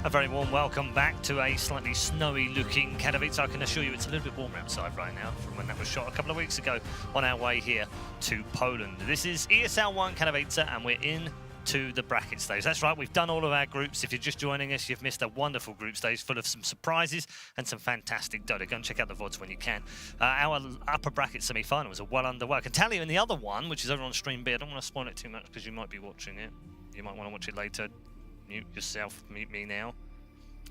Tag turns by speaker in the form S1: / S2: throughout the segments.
S1: A very warm welcome back to a slightly snowy looking Katowice. I can assure you it's a little bit warmer outside right now from when that was shot a couple of weeks ago on our way here to Poland. This is ESL 1 Katowice and we're in to the bracket stage. That's right, we've done all of our groups. If you're just joining us, you've missed a wonderful group stage full of some surprises and some fantastic Dota. Go and check out the VODs when you can. Our upper bracket semi-finals are well underway. I can tell you in the other one, which is over on Stream B, I don't want to spoil it too much because you might be watching it. You might want to watch it later. Mute yourself, mute me now.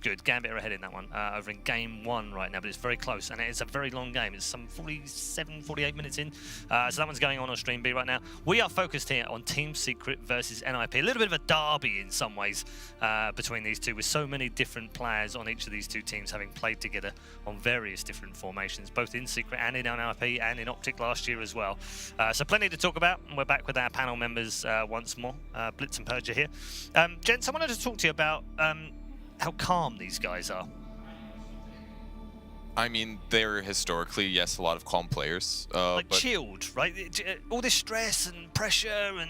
S1: Good, Gambit are ahead in that one, over in game 1 right now, but it's very close, and it's a very long game. It's some 47, 48 minutes in, so that one's going on Stream B right now. We are focused here on Team Secret versus NIP. A little bit of a derby in some ways between these two, with so many different players on each of these two teams having played together on various different formations, both in Secret and in NIP and in Optic last year as well. So plenty to talk about, and we're back with our panel members once more. Blitz and Purger here. Gents, I wanted to talk to you about how calm these guys are.
S2: I mean, they're historically, yes, a lot of calm players.
S1: Like
S2: but
S1: chilled, right? All this stress and pressure, and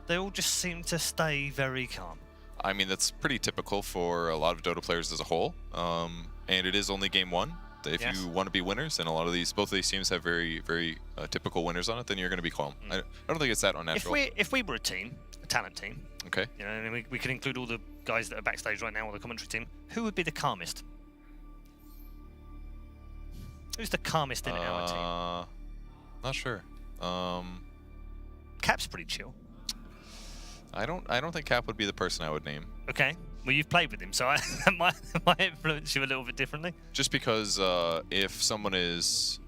S1: they all just seem to stay very calm.
S2: I mean, that's pretty typical for a lot of Dota players as a whole. And it is only game 1. If you want to be winners, and both of these teams have very, very typical winners on it, then you're going to be calm. I don't think it's that unnatural.
S1: If we were a team, a talent team,
S2: okay,
S1: you know, and we could include all the guys that are backstage right now, or the commentary team, who would be the calmest? Who's the calmest in our team?
S2: Not sure.
S1: Cap's pretty chill.
S2: I don't think Cap would be the person I would name.
S1: Okay. Well, you've played with him, so that might influence you a little bit differently.
S2: Just because if someone is,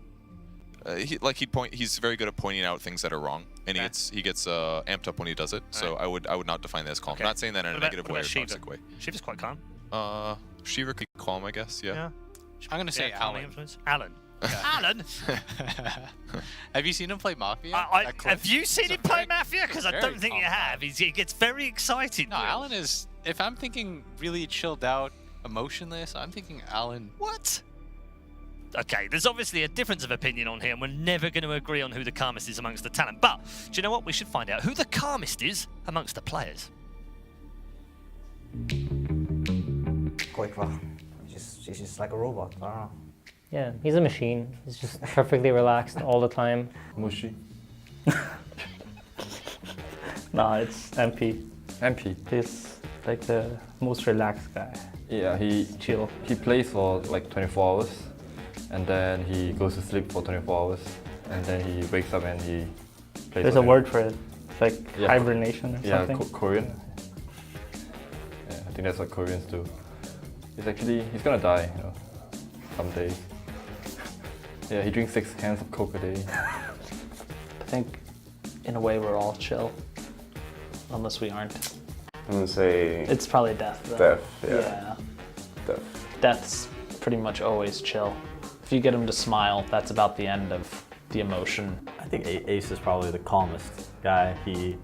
S2: he's very good at pointing out things that are wrong, and he gets amped up when he does it. So I would not define that as calm.
S1: Okay.
S2: Not saying that in a negative way or
S1: Shiva?
S2: toxic way.
S1: Shiva's quite calm.
S2: Shiva could be calm, I guess. Yeah.
S3: I'm gonna say Alan.
S1: Alan. Alan.
S3: Have you seen him play Mafia?
S1: Have you seen him play Mafia? Because I don't think you have. He gets very excited.
S3: No, Alan is. If I'm thinking really chilled out, emotionless, I'm thinking Alan.
S1: What? Okay, there's obviously a difference of opinion on here, and we're never going to agree on who the calmest is amongst the talent. But do you know what? We should find out who the calmest is amongst the players.
S4: He's just like a robot. I don't know.
S5: Yeah, he's a machine. He's just perfectly relaxed all the time.
S6: Mushy.
S5: No, it's MP.
S6: MP.
S5: He's like the most relaxed guy.
S6: Yeah, he
S5: Chill.
S6: He plays for like 24 hours, and then he goes to sleep for 24 hours, and then he wakes up and he plays.
S5: There's a word for it. It's like hibernation or something.
S6: Yeah, Korean. Yeah, I think that's what Koreans do. He's gonna die, you know, someday. Yeah, he drinks 6 cans of Coke a day.
S7: I think, in a way, we're all chill, unless we aren't.
S8: I'm gonna say
S7: It's probably Death, though.
S8: Death, yeah.
S7: Death's pretty much always chill. If you get him to smile, that's about the end of the emotion.
S9: I think Ace is probably the calmest guy. He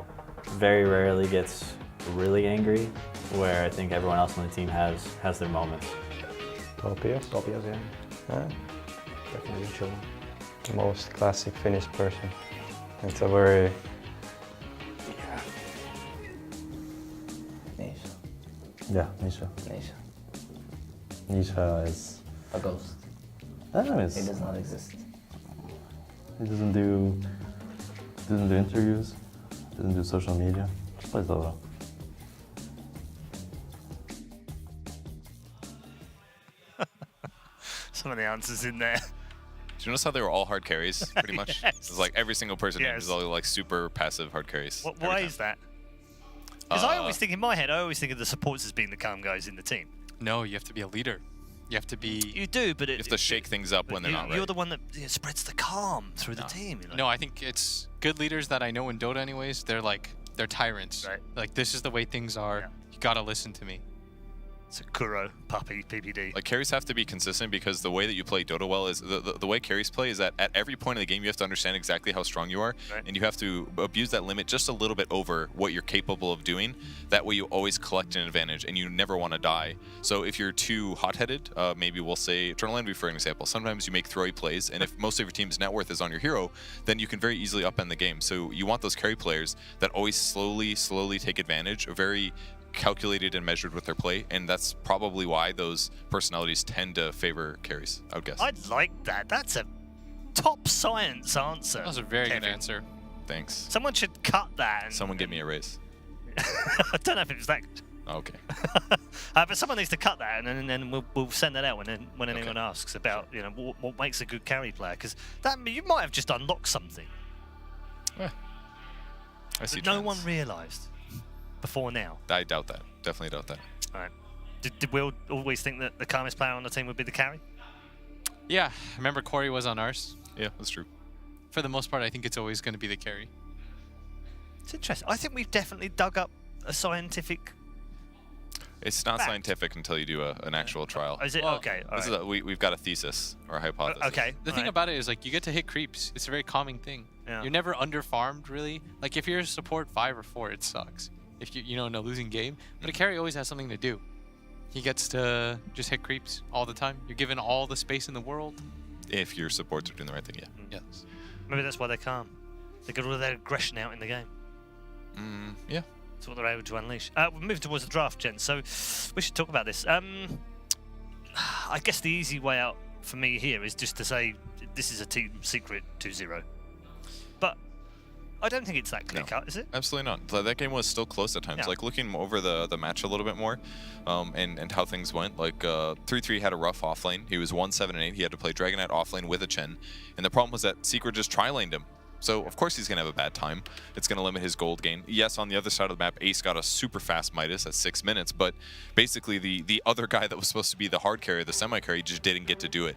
S9: very rarely gets really angry, where I think everyone else on the team has their moments.
S10: Topias, yeah. Definitely chill. Most classic Finnish person. It's a very...
S9: Yeah, Nisha. Nisha is
S4: A ghost.
S9: He
S4: It does not exist.
S9: He doesn't do interviews. Doesn't do social media. Just plays Dota.
S1: Some of the answers in there.
S2: Did you notice how they were all hard carries, pretty much?
S1: Yes.
S2: It's like every single person is all like super passive hard carries.
S1: Why is that? Because I always think in my head, I always think of the supports as being the calm guys in the team.
S3: No, you have to be a leader. You have to be.
S1: You do, but
S2: you have to shake things up when they're not right.
S1: You're the one that spreads the calm through the team. You know?
S3: No, I think it's good leaders that I know in Dota anyways. They're tyrants.
S1: Right.
S3: Like, this is the way things are.
S1: Yeah.
S3: You gotta listen to me.
S1: It's a Kuro, Puppy, PPD.
S2: Like, carries have to be consistent because the way that you play Dota well is the way carries play is that at every point of the game you have to understand exactly how strong you are, and you have to abuse that limit just a little bit over what you're capable of doing. That way you always collect an advantage and you never want to die. So if you're too hot-headed, maybe we'll say Eternal Envy for an example. Sometimes you make throwy plays, and if most of your team's net worth is on your hero, then you can very easily upend the game. So you want those carry players that always slowly take advantage, very calculated and measured with their play, and that's probably why those personalities tend to favor carries, I would guess.
S1: I like that. That's a top science answer.
S3: That was a very good
S1: Kevin.
S3: answer.
S2: Thanks.
S1: Someone should cut that. And,
S2: Someone give me a raise.
S1: I don't know if it was that good.
S2: Okay.
S1: But someone needs to cut that, and then we'll send that out when anyone asks about what makes a good carry player, because that you might have just unlocked something
S2: I see
S1: that no
S2: trends.
S1: one realised before now.
S2: I doubt that. Definitely doubt that.
S1: All right. Did Will always think that the calmest player on the team would be the carry?
S3: Yeah, remember Corey was on ours.
S2: Yeah, that's true.
S3: For the most part, I think it's always going to be the carry.
S1: It's interesting. I think we've definitely dug up a scientific.
S2: It's not
S1: Fact.
S2: scientific until you do an actual trial.
S1: Is it
S3: Well,
S1: okay? All
S2: This
S1: right.
S2: is we've got a thesis or a hypothesis.
S1: Okay.
S3: The thing about it is, like, you get to hit creeps. It's a very calming thing.
S1: Yeah.
S3: You're never under-farmed, really. Like, if you're a support 5 or 4, it sucks. If you know, in a losing game. But a carry always has something to do. He gets to just hit creeps all the time. You're given all the space in the world.
S2: If your supports are doing the right thing, yeah.
S3: Yes.
S1: Maybe that's why they're calm. They get all of their aggression out in the game.
S2: Yeah.
S1: That's what they're able to unleash. We're moving towards the draft, Jen, so we should talk about this. I guess the easy way out for me here is just to say this is a team secret 2-0. But I don't think it's that clear-cut, is it?
S2: Absolutely not. That game was still close at times.
S1: Yeah.
S2: Like, looking over the match a little bit more, and how things went. Like, 3-3 had a rough offlane. He was 1-7 and 8. He had to play Dragon Knight offlane with a Chen. And the problem was that Secret just tri-laned him. So, of course, he's going to have a bad time. It's going to limit his gold gain. Yes, on the other side of the map, Ace got a super fast Midas at 6 minutes, but basically the other guy that was supposed to be the hard carry, the semi-carry, just didn't get to do it.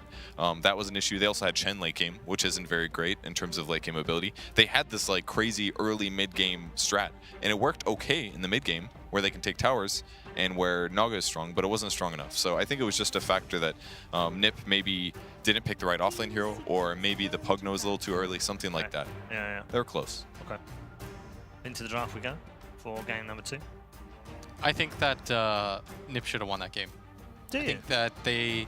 S2: That was an issue. They also had Chen late game, which isn't very great in terms of late game ability. They had this like crazy early mid-game strat, and it worked okay in the mid-game, where they can take towers, and where Naga is strong, but it wasn't strong enough. So I think it was just a factor that Nip maybe didn't pick the right offlane hero, or maybe the Pugno was a little too early, something like that.
S1: Yeah.
S2: They were close.
S1: Okay. Into the draft we go for game number 2.
S3: I think that Nip should have won that game.
S1: Do
S3: I
S1: you?
S3: think that they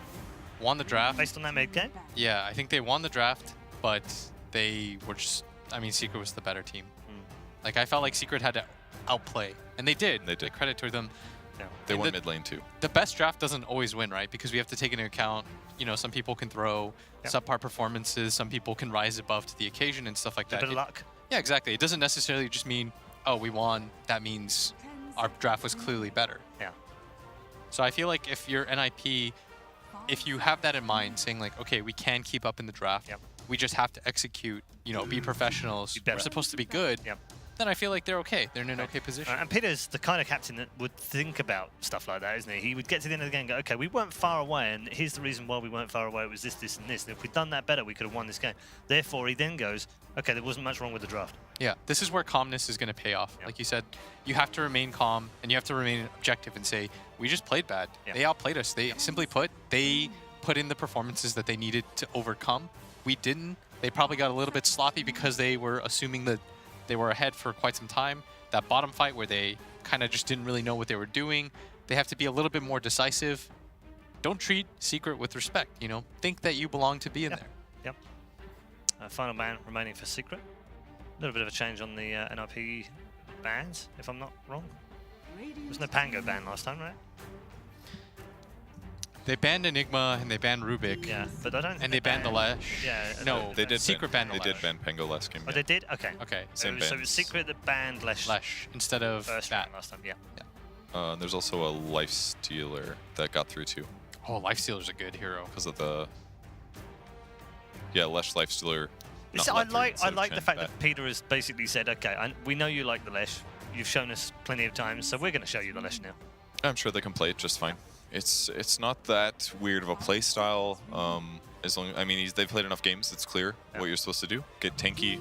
S3: won the draft.
S1: Based on that mid-game?
S3: Yeah, I think they won the draft, but they were just... I mean, Secret was the better team. Like, I felt like Secret had to outplay, and they did.
S2: They did.
S3: Like, credit to them.
S1: Yeah.
S2: They
S3: And
S2: won mid lane too.
S3: The best draft doesn't always win, right? Because we have to take into account, some people can throw subpar performances, some people can rise above to the occasion and stuff like
S1: A
S3: that.
S1: bit of luck.
S3: Yeah, exactly. It doesn't necessarily just mean, oh, we won. That means our draft was clearly better.
S1: Yeah.
S3: So I feel like if you're NIP, if you have that in mind, saying like, okay, we can keep up in the draft, we just have to execute, be professionals,
S1: Be better.
S3: we're supposed to be good,
S1: Yep.
S3: then I feel like they're okay. They're in an okay position.
S1: And Peter's the kind of captain that would think about stuff like that, isn't he? He would get to the end of the game and go, okay, we weren't far away, and here's the reason why we weren't far away. It was this, this, and this. And if we'd done that better, we could have won this game. Therefore, he then goes, okay, there wasn't much wrong with the draft.
S3: Yeah, this is where calmness is going to pay off.
S1: Yep.
S3: Like you said, you have to remain calm, and you have to remain objective and say, we just played bad.
S1: Yeah.
S3: They outplayed us. They simply put, they put in the performances that they needed to overcome. We didn't. They probably got a little bit sloppy because they were assuming that they were ahead for quite some time. That bottom fight where they kind of just didn't really know what they were doing. They have to be a little bit more decisive. Don't treat Secret with respect, Think that you belong to be in there.
S1: Yep. Final ban remaining for Secret. A little bit of a change on the NIP bans, if I'm not wrong. There was no Pango ban last time, right?
S3: They banned Enigma and they banned Rubik.
S1: Yeah, but I don't think
S3: And they banned the Lash.
S1: Yeah.
S3: No,
S2: They did.
S3: Secret banned the
S2: They did
S3: Lash.
S2: ban Pango last game.
S1: Oh,
S2: yeah.
S1: they did? Okay.
S3: Okay.
S2: Same
S1: So it
S2: ban.
S1: was Secret that banned
S3: Lash instead of
S1: first
S3: that.
S1: round last time, yeah.
S2: There's also a life stealer that got through too,
S3: Oh, Lifestealer's a good hero.
S2: because of the Lesh life stealer. not
S1: See, I
S2: let through
S1: like
S2: instead of
S1: the
S2: Chen
S1: fact
S2: back.
S1: that Peter has basically said, okay, we know you like the Lesh. You've shown us plenty of times, so we're going to show you the Lesh now.
S2: I'm sure they can play it just fine. It's not that weird of a play style. They've played enough games. It's clear what you're supposed to do. Get tanky,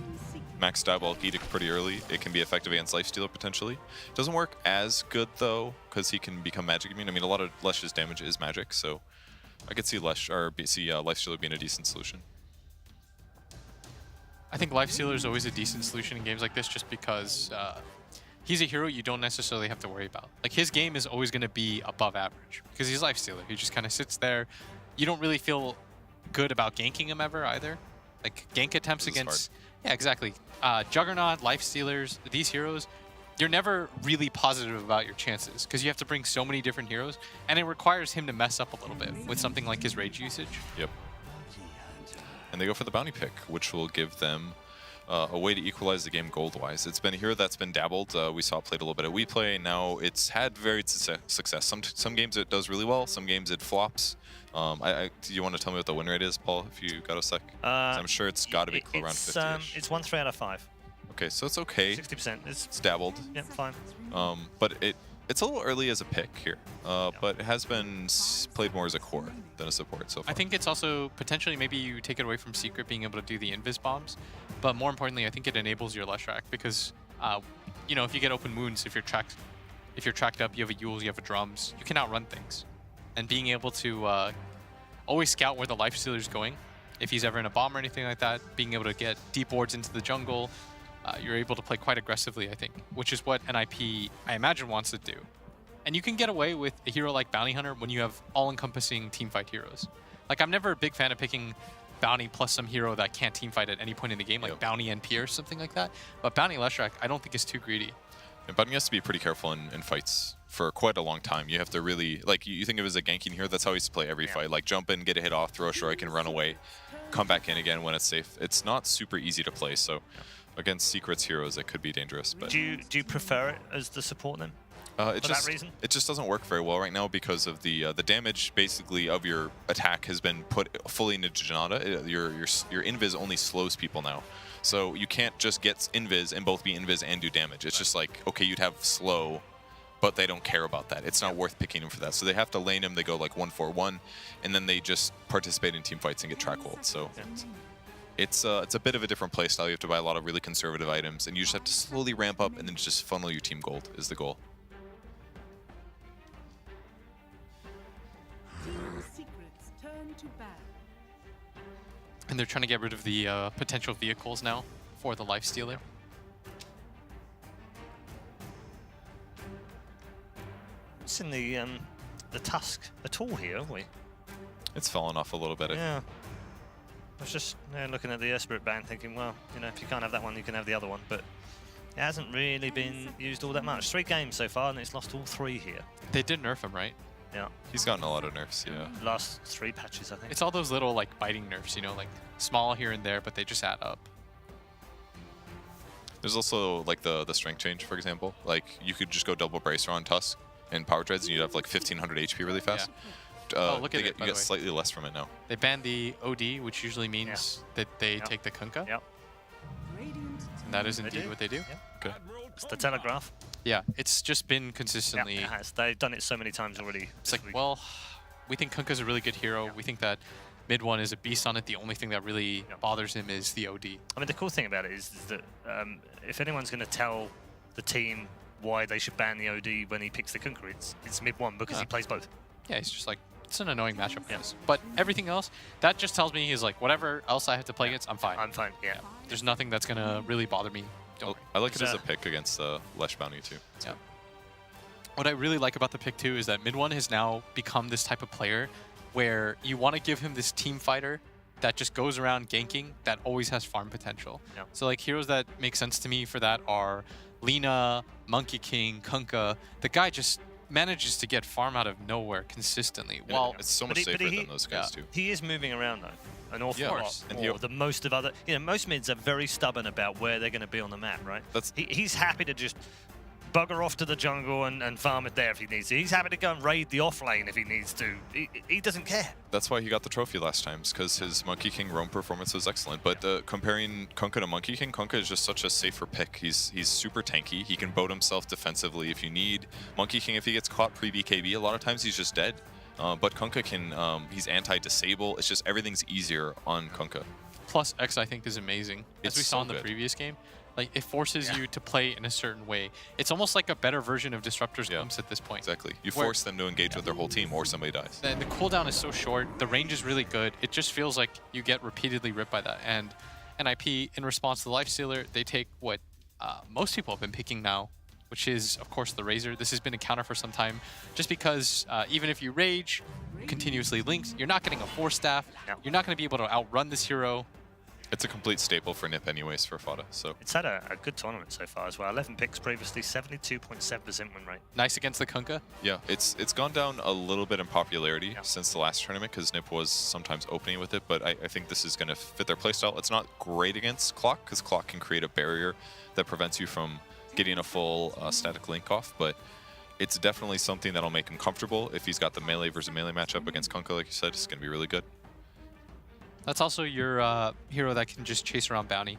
S2: max Diabolic Edict pretty early. It can be effective against Lifestealer potentially. Doesn't work as good though, because he can become magic immune. I mean, a lot of Lesh's damage is magic, so I could see Lifestealer being a decent solution.
S3: I think Lifestealer is always a decent solution in games like this just because he's a hero you don't necessarily have to worry about. Like, his game is always going to be above average because he's Lifestealer. He just kind of sits there. You don't really feel good about ganking him ever either. Like, gank attempts
S2: This is
S3: against... Yeah, exactly. Juggernaut, Lifestealers, these heroes, you're never really positive about your chances because you have to bring so many different heroes, and it requires him to mess up a little bit with something like his rage usage.
S2: Yep. And they go for the bounty pick, which will give them a way to equalize the game gold-wise. It's been a hero that's been dabbled. We saw it played a little bit at WePlay. Now it's had varied success. Some games it does really well. Some games it flops. Do you want to tell me what the win rate is, Paul, if you got a sec? I'm sure it's got to be around 50-ish.
S1: It's 1 3 out of 5.
S2: Okay, so it's okay.
S1: 60%.
S2: It's dabbled.
S1: Yeah, fine.
S2: But it's a little early as a pick here. But it has been played more as a core than a support so far.
S3: I think it's also potentially maybe you take it away from Secret being able to do the invis bombs, but more importantly, I think it enables your Leshrac because, you know, if you get open wounds, if you're tracked up, you have a Yules, you have a drums, you can outrun things, and being able to always scout where the lifestealer's going, if he's ever in a bomb or anything like that, being able to get deep wards into the jungle, you're able to play quite aggressively, I think, which is what NIP, I imagine, wants to do. And you can get away with a hero like Bounty Hunter when you have all-encompassing teamfight heroes. Like, I'm never a big fan of picking Bounty plus some hero that can't teamfight at any point in the game, like Bounty NP or something like that. But Bounty Leshrac, I don't think is too greedy.
S2: And Bounty has to be pretty careful in fights for quite a long time. You have to really, like, you think of it as a ganking hero, that's how he used to play every fight. Like, jump in, get a hit off, throw a strike, and run away. Come back in again when it's safe. It's not super easy to play, so against Secret's heroes, it could be dangerous. But
S1: do you prefer it as the support then? For that reason?
S2: It just doesn't work very well right now because of the damage basically of your attack has been put fully into Janata. Your invis only slows people now. So you can't just get invis and both be invis and do damage. It's just like, okay, you'd have slow, but they don't care about that. It's not worth picking him for that. So they have to lane him, they go like 1-4-1, and then they just participate in team fights and get track hold. So it's a bit of a different play style. You have to buy a lot of really conservative items, and you just have to slowly ramp up and then just funnel your team gold is the goal.
S11: Secrets turn to battle.
S3: And they're trying to get rid of the potential vehicles now for the lifestealer.
S1: It's in the tusk at all here, haven't we?
S2: It's fallen off a little bit.
S1: Yeah. I was just looking at the Spirit Band thinking, well, you know, if you can't have that one, you can have the other one. But it hasn't really been used all that much. 3 games so far, and it's lost all 3 here.
S3: They did nerf him, right?
S1: Yeah.
S2: He's gotten a lot of nerfs, yeah.
S1: Last 3 patches, I think.
S3: It's all those little, like, biting nerfs, you know, like, small here and there, but they just add up.
S2: There's also, like, the strength change, for example. Like, you could just go double Bracer on Tusk and Power Treads, and you'd have, like, 1500 HP really fast.
S3: Oh, look at it,
S2: you get slightly less from it now.
S3: They banned the OD, which usually means that they take the Kunkka.
S1: Yep.
S3: And that is indeed what they do.
S1: Yep.
S2: Okay.
S1: It's the Telegraph.
S3: Yeah, it's just been consistently...
S1: Yeah, it has. They've done it so many times already.
S3: It's like, well, we think Kunkka's a really good hero. Yeah. We think that mid one is a beast on it. The only thing that really bothers him is the OD.
S1: I mean, the cool thing about it is that if anyone's going to tell the team why they should ban the OD when he picks the Kunkka, it's mid one because he plays both.
S3: Yeah, he's just like, it's an annoying matchup. Yes. But everything else, that just tells me he's like, whatever else I have to play against, I'm fine.
S1: I'm fine, yeah.
S3: There's nothing that's going to really bother me.
S2: I like it as a pick against Lesh Bounty too.
S3: Yeah. What I really like about the pick too is that mid one has now become this type of player where you want to give him this team fighter that just goes around ganking that always has farm potential.
S1: Yeah.
S3: So like heroes that make sense to me for that are Lina, Monkey King, Kunkka. The guy just manages to get farm out of nowhere consistently.
S2: Well, it's so much safer than those guys too.
S1: He is moving around though, an awful lot
S2: and
S1: more than most of other. You know, most mids are very stubborn about where they're going to be on the map, right? He's happy to just bugger off to the jungle and farm it there if he needs to. He's happy to go and raid the off lane if he needs to. He doesn't care.
S2: That's why he got the trophy last time, because his Monkey King roam performance was excellent. But comparing Kunkka to Monkey King, Kunkka is just such a safer pick. He's super tanky. He can boat himself defensively if you need. Monkey King, if he gets caught pre-BKB, a lot of times he's just dead. But Kunkka can, he's anti-disable. It's just everything's easier on Kunkka.
S3: Plus X, I think, is amazing. As we saw in the previous game. Like, it forces you to play in a certain way. It's almost like a better version of Disruptor's Glimpse at this point.
S2: Exactly. You force them to engage with their whole team or somebody dies.
S3: And the cooldown is so short. The range is really good. It just feels like you get repeatedly ripped by that. And NIP, in response to the Lifestealer, they take what most people have been picking now, which is, of course, the Razor. This has been a counter for some time. Just because even if you rage, continuously linked, you're not getting a 4-staff. You're not going to be able to outrun this hero.
S2: It's a complete staple for Nip anyways for Fada, so.
S1: It's had a good tournament so far as well. 11 picks previously, 72.7% win rate.
S3: Nice against the Kunkka.
S2: Yeah, it's gone down a little bit in popularity since the last tournament because Nip was sometimes opening with it, but I think this is going to fit their playstyle. It's not great against Clock because Clock can create a barrier that prevents you from getting a full static link off, but it's definitely something that'll make him comfortable. If he's got the melee versus melee matchup against Kunkka, like you said, it's going to be really good.
S3: That's also your hero that can just chase around bounty.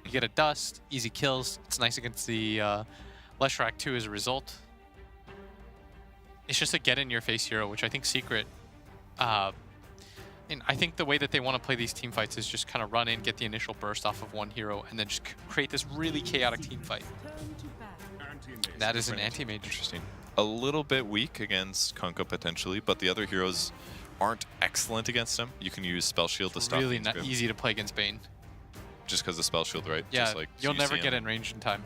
S3: You get a dust, easy kills. It's nice against the Leshrac too as a result. It's just a get-in-your-face hero, which I think Secret... and I think the way that they want to play these team fights is just kind of run in, get the initial burst off of one hero, and then just create this really chaotic team fight. That is an anti-mage.
S2: Interesting. A little bit weak against Kunkka potentially, but the other heroes aren't excellent against him. You can use Spell Shield to stop
S3: Really
S2: things
S3: not
S2: good.
S3: easy to play against Bane.
S2: Just because of Spell Shield, right?
S3: Yeah,
S2: just like, so
S3: you'll
S2: you
S3: never
S2: see
S3: get
S2: him.
S3: in range in time.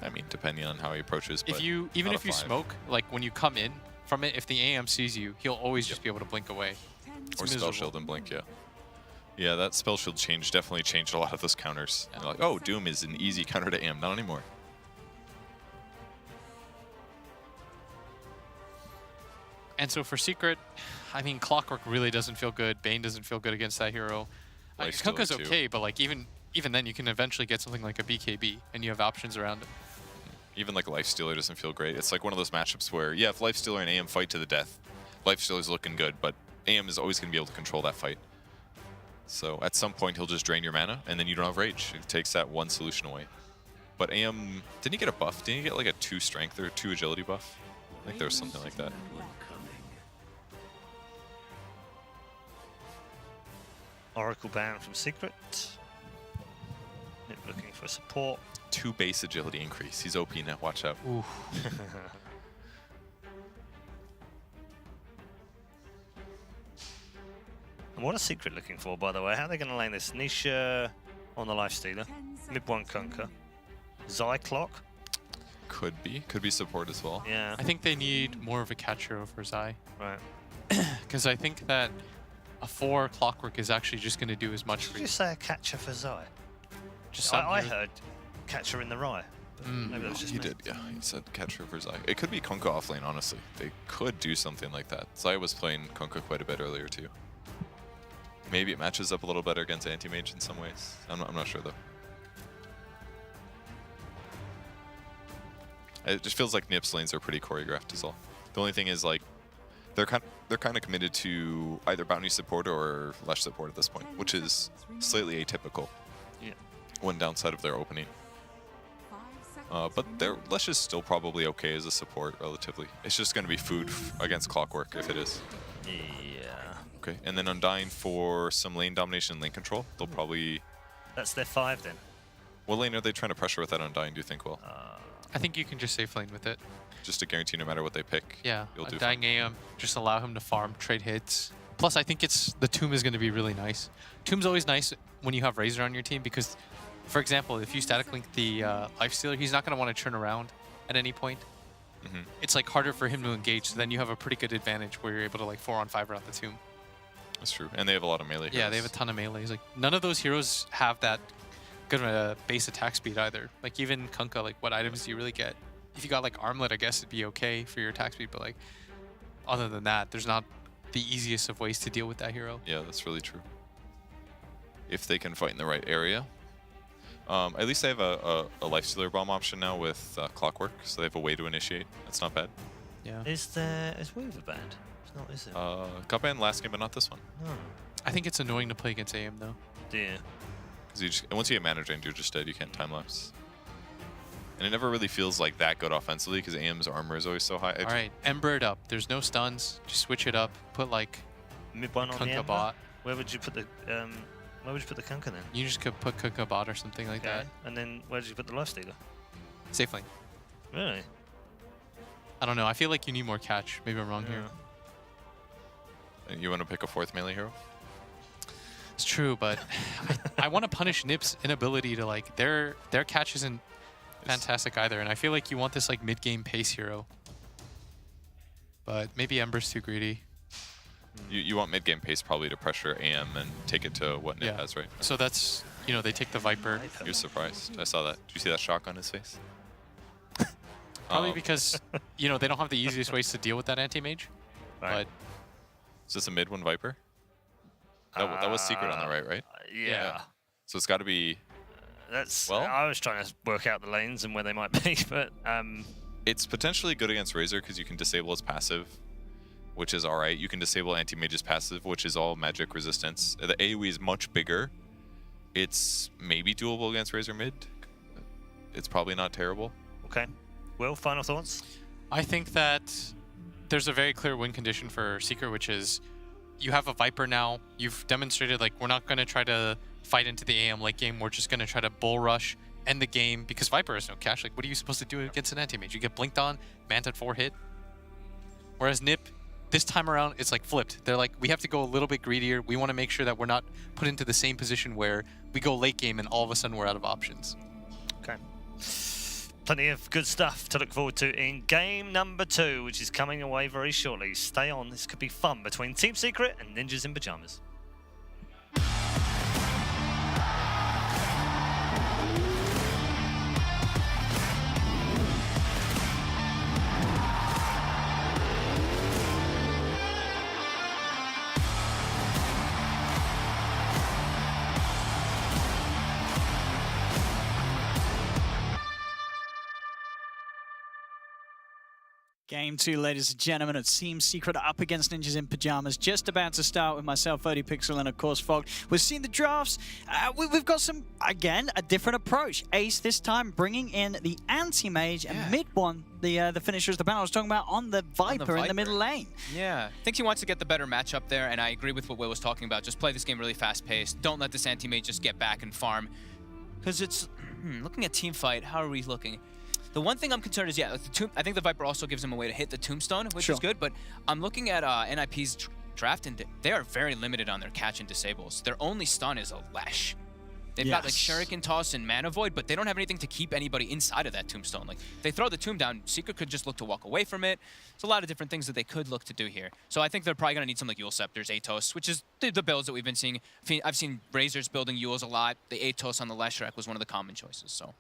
S2: I mean, depending on how he approaches.
S3: If
S2: but
S3: you even
S2: not
S3: if
S2: a
S3: you
S2: 5.
S3: smoke, like when you come in from it, if the AM sees you, he'll always just be able to blink away. It's
S2: Or Spell
S3: miserable.
S2: Shield and Blink, yeah. Yeah, that Spell Shield change definitely changed a lot of those counters.
S3: Yeah.
S2: They're like, oh, Doom is an easy counter to AM. Not anymore.
S3: And so for Secret, I mean, Clockwork really doesn't feel good. Bane doesn't feel good against that hero.
S2: Lifestealer
S3: Kunkka's
S2: too.
S3: okay, but like even then, you can eventually get something like a BKB, and you have options around it.
S2: Even like Lifestealer doesn't feel great. It's like one of those matchups where, yeah, if Lifestealer and AM fight to the death, Lifestealer's looking good, but AM is always going to be able to control that fight. So at some point, he'll just drain your mana, and then you don't have Rage. It takes that one solution away. But AM, didn't he get a buff? Didn't he get like a 2 strength or 2 agility buff? I think there was something like that.
S1: Oracle ban from Secret. Nip looking for support.
S2: 2 base agility increase. He's OP now. Watch out.
S3: Ooh.
S1: And what is Secret looking for, by the way? How are they going to lane this? Nisha on the Lifestealer. Mid 1 Kunkka. Zyclock.
S2: Could be support as well.
S1: Yeah.
S3: I think they need more of a catcher over Zai.
S1: Right.
S3: Because I think that a 4 Clockwork is actually just going to do as much
S1: Did
S3: for
S1: you
S3: you.
S1: say a catcher for Zai?
S3: Just
S1: I heard catcher in the rye. Maybe that was just
S2: He
S1: me.
S2: did, yeah. He said catcher for Zai. It could be Kunkka offlane, honestly. They could do something like that. Zai was playing Kunkka quite a bit earlier, too. Maybe it matches up a little better against Anti-Mage in some ways. I'm not sure, though. It just feels like Nip's lanes are pretty choreographed as well. The only thing is, like, they're kind of committed to either bounty support or Lesh support at this point, which is slightly atypical.
S1: Yeah.
S2: One downside of their opening. But their Lesh is still probably okay as a support, relatively. It's just going to be food against Clockwork if it is.
S1: Yeah.
S2: Okay, and then Undying for some lane domination and lane control. They'll probably...
S1: That's their 5 then.
S2: What lane are they trying to pressure with that Undying, do you think, Will?
S3: I think you can just safe lane with it.
S2: Just to guarantee no matter what they pick,
S3: Yeah,
S2: you'll do
S3: Dying AM, just allow him to farm, trade hits. Plus, I think the Tomb is going to be really nice. Tomb's always nice when you have Razor on your team because, for example, if you static link the Lifestealer, he's not going to want to turn around at any point. It's like harder for him to engage, so then you have a pretty good advantage where you're able to like 4-on-5 around the Tomb.
S2: That's true. And they have a lot of melee
S3: Yeah,
S2: heroes.
S3: they have a ton of melees. Like none of those heroes have that good of a base attack speed either. Like even Kunkka, like what items do you really get? If you got like Armlet, I guess it'd be okay for your attack speed, but like other than that, there's not the easiest of ways to deal with that hero.
S2: Yeah, that's really true. If they can fight in the right area. At least they have a Lifestealer bomb option now with Clockwork, so they have a way to initiate. That's not bad.
S3: Yeah.
S1: Is Weaver banned? It's not, is it?
S2: Got banned last game, but not this one.
S1: Oh,
S3: I think it's annoying to play against AM though.
S1: dear.
S2: Because once you get mana drained, you're just dead. You can't time lapse. And it never really feels like that good offensively because AM's armor is always so high.
S3: All right, Ember it up. There's no stuns. Just switch it up. Put like
S1: Mid 1 on the
S3: Kunkka
S1: Ember?
S3: bot.
S1: Where would you put the Kunkka then?
S3: You just could put Kunkka bot or something like that.
S1: And then where did you put the Lifestealer?
S3: Safe lane.
S1: Really?
S3: I don't know. I feel like you need more catch. Maybe I'm wrong here.
S2: And you want to pick a 4th melee hero?
S3: It's true, but I want to punish Nip's inability to like their catch isn't fantastic either, and I feel like you want this like mid-game pace hero. But maybe Ember's too greedy.
S2: You want mid-game pace probably to pressure AM and take it to what Nip has, right?
S3: So that's, you know, they take the Viper.
S2: You're surprised. I saw that. Did you see that shock on his face?
S3: Probably because, you know, they don't have the easiest ways to deal with that anti-mage.
S2: Right. Is this a mid one Viper? That was secret on the right?
S1: Yeah.
S2: So it's got to be...
S1: That's.
S2: Well,
S1: I was trying to work out the lanes and where they might be, but...
S2: It's potentially good against Razor because you can disable his passive, which is alright. You can disable anti-mage's passive, which is all magic resistance. The AoE is much bigger. It's maybe doable against Razor mid. It's probably not terrible.
S1: Okay. Will, final thoughts?
S3: I think that there's a very clear win condition for Seeker, which is you have a Viper now. You've demonstrated, like, we're not going to try to fight into the AM late game. We're just going to try to bull rush, end the game, because Viper has no cash. Like, what are you supposed to do against an anti-mage? You get blinked on, Manted 4-hit. Whereas Nip, this time around, it's like flipped. They're like, we have to go a little bit greedier. We want to make sure that we're not put into the same position where we go late game and all of a sudden we're out of options.
S1: Okay. Plenty of good stuff to look forward to in game number 2, which is coming away very shortly. Stay on, this could be fun between Team Secret and Ninjas in Pyjamas.
S12: Game 2, ladies and gentlemen, of Team Secret up against Ninjas in Pyjamas. Just about to start with myself, ODPixel, and of course Fog. We've seen the drafts. We've got some, again, a different approach. Ace this time bringing in the anti-mage and mid one, the finisher is the banner I was talking about on the Viper in the middle lane.
S13: Yeah, I think he wants to get the better matchup there, and I agree with what Will was talking about. Just play this game really fast-paced. Don't let this anti-mage just get back and farm. Because it's, looking at team fight, how are we looking? The one thing I'm concerned is, like I think the Viper also gives him a way to hit the Tombstone, which is good, but I'm looking at NIP's draft, and they are very limited on their catch and disables. Their only stun is a Lesh. They've got like Shuriken Toss and Mana Void, but they don't have anything to keep anybody inside of that Tombstone. Like, they throw the Tomb down, Seeker could just look to walk away from it. There's a lot of different things that they could look to do here. So I think they're probably going to need some like Yule Scepters, Atos, which is the builds that we've been seeing. I've seen Razors building Yules a lot. The Atos on the Leshrac was one of the common choices, so...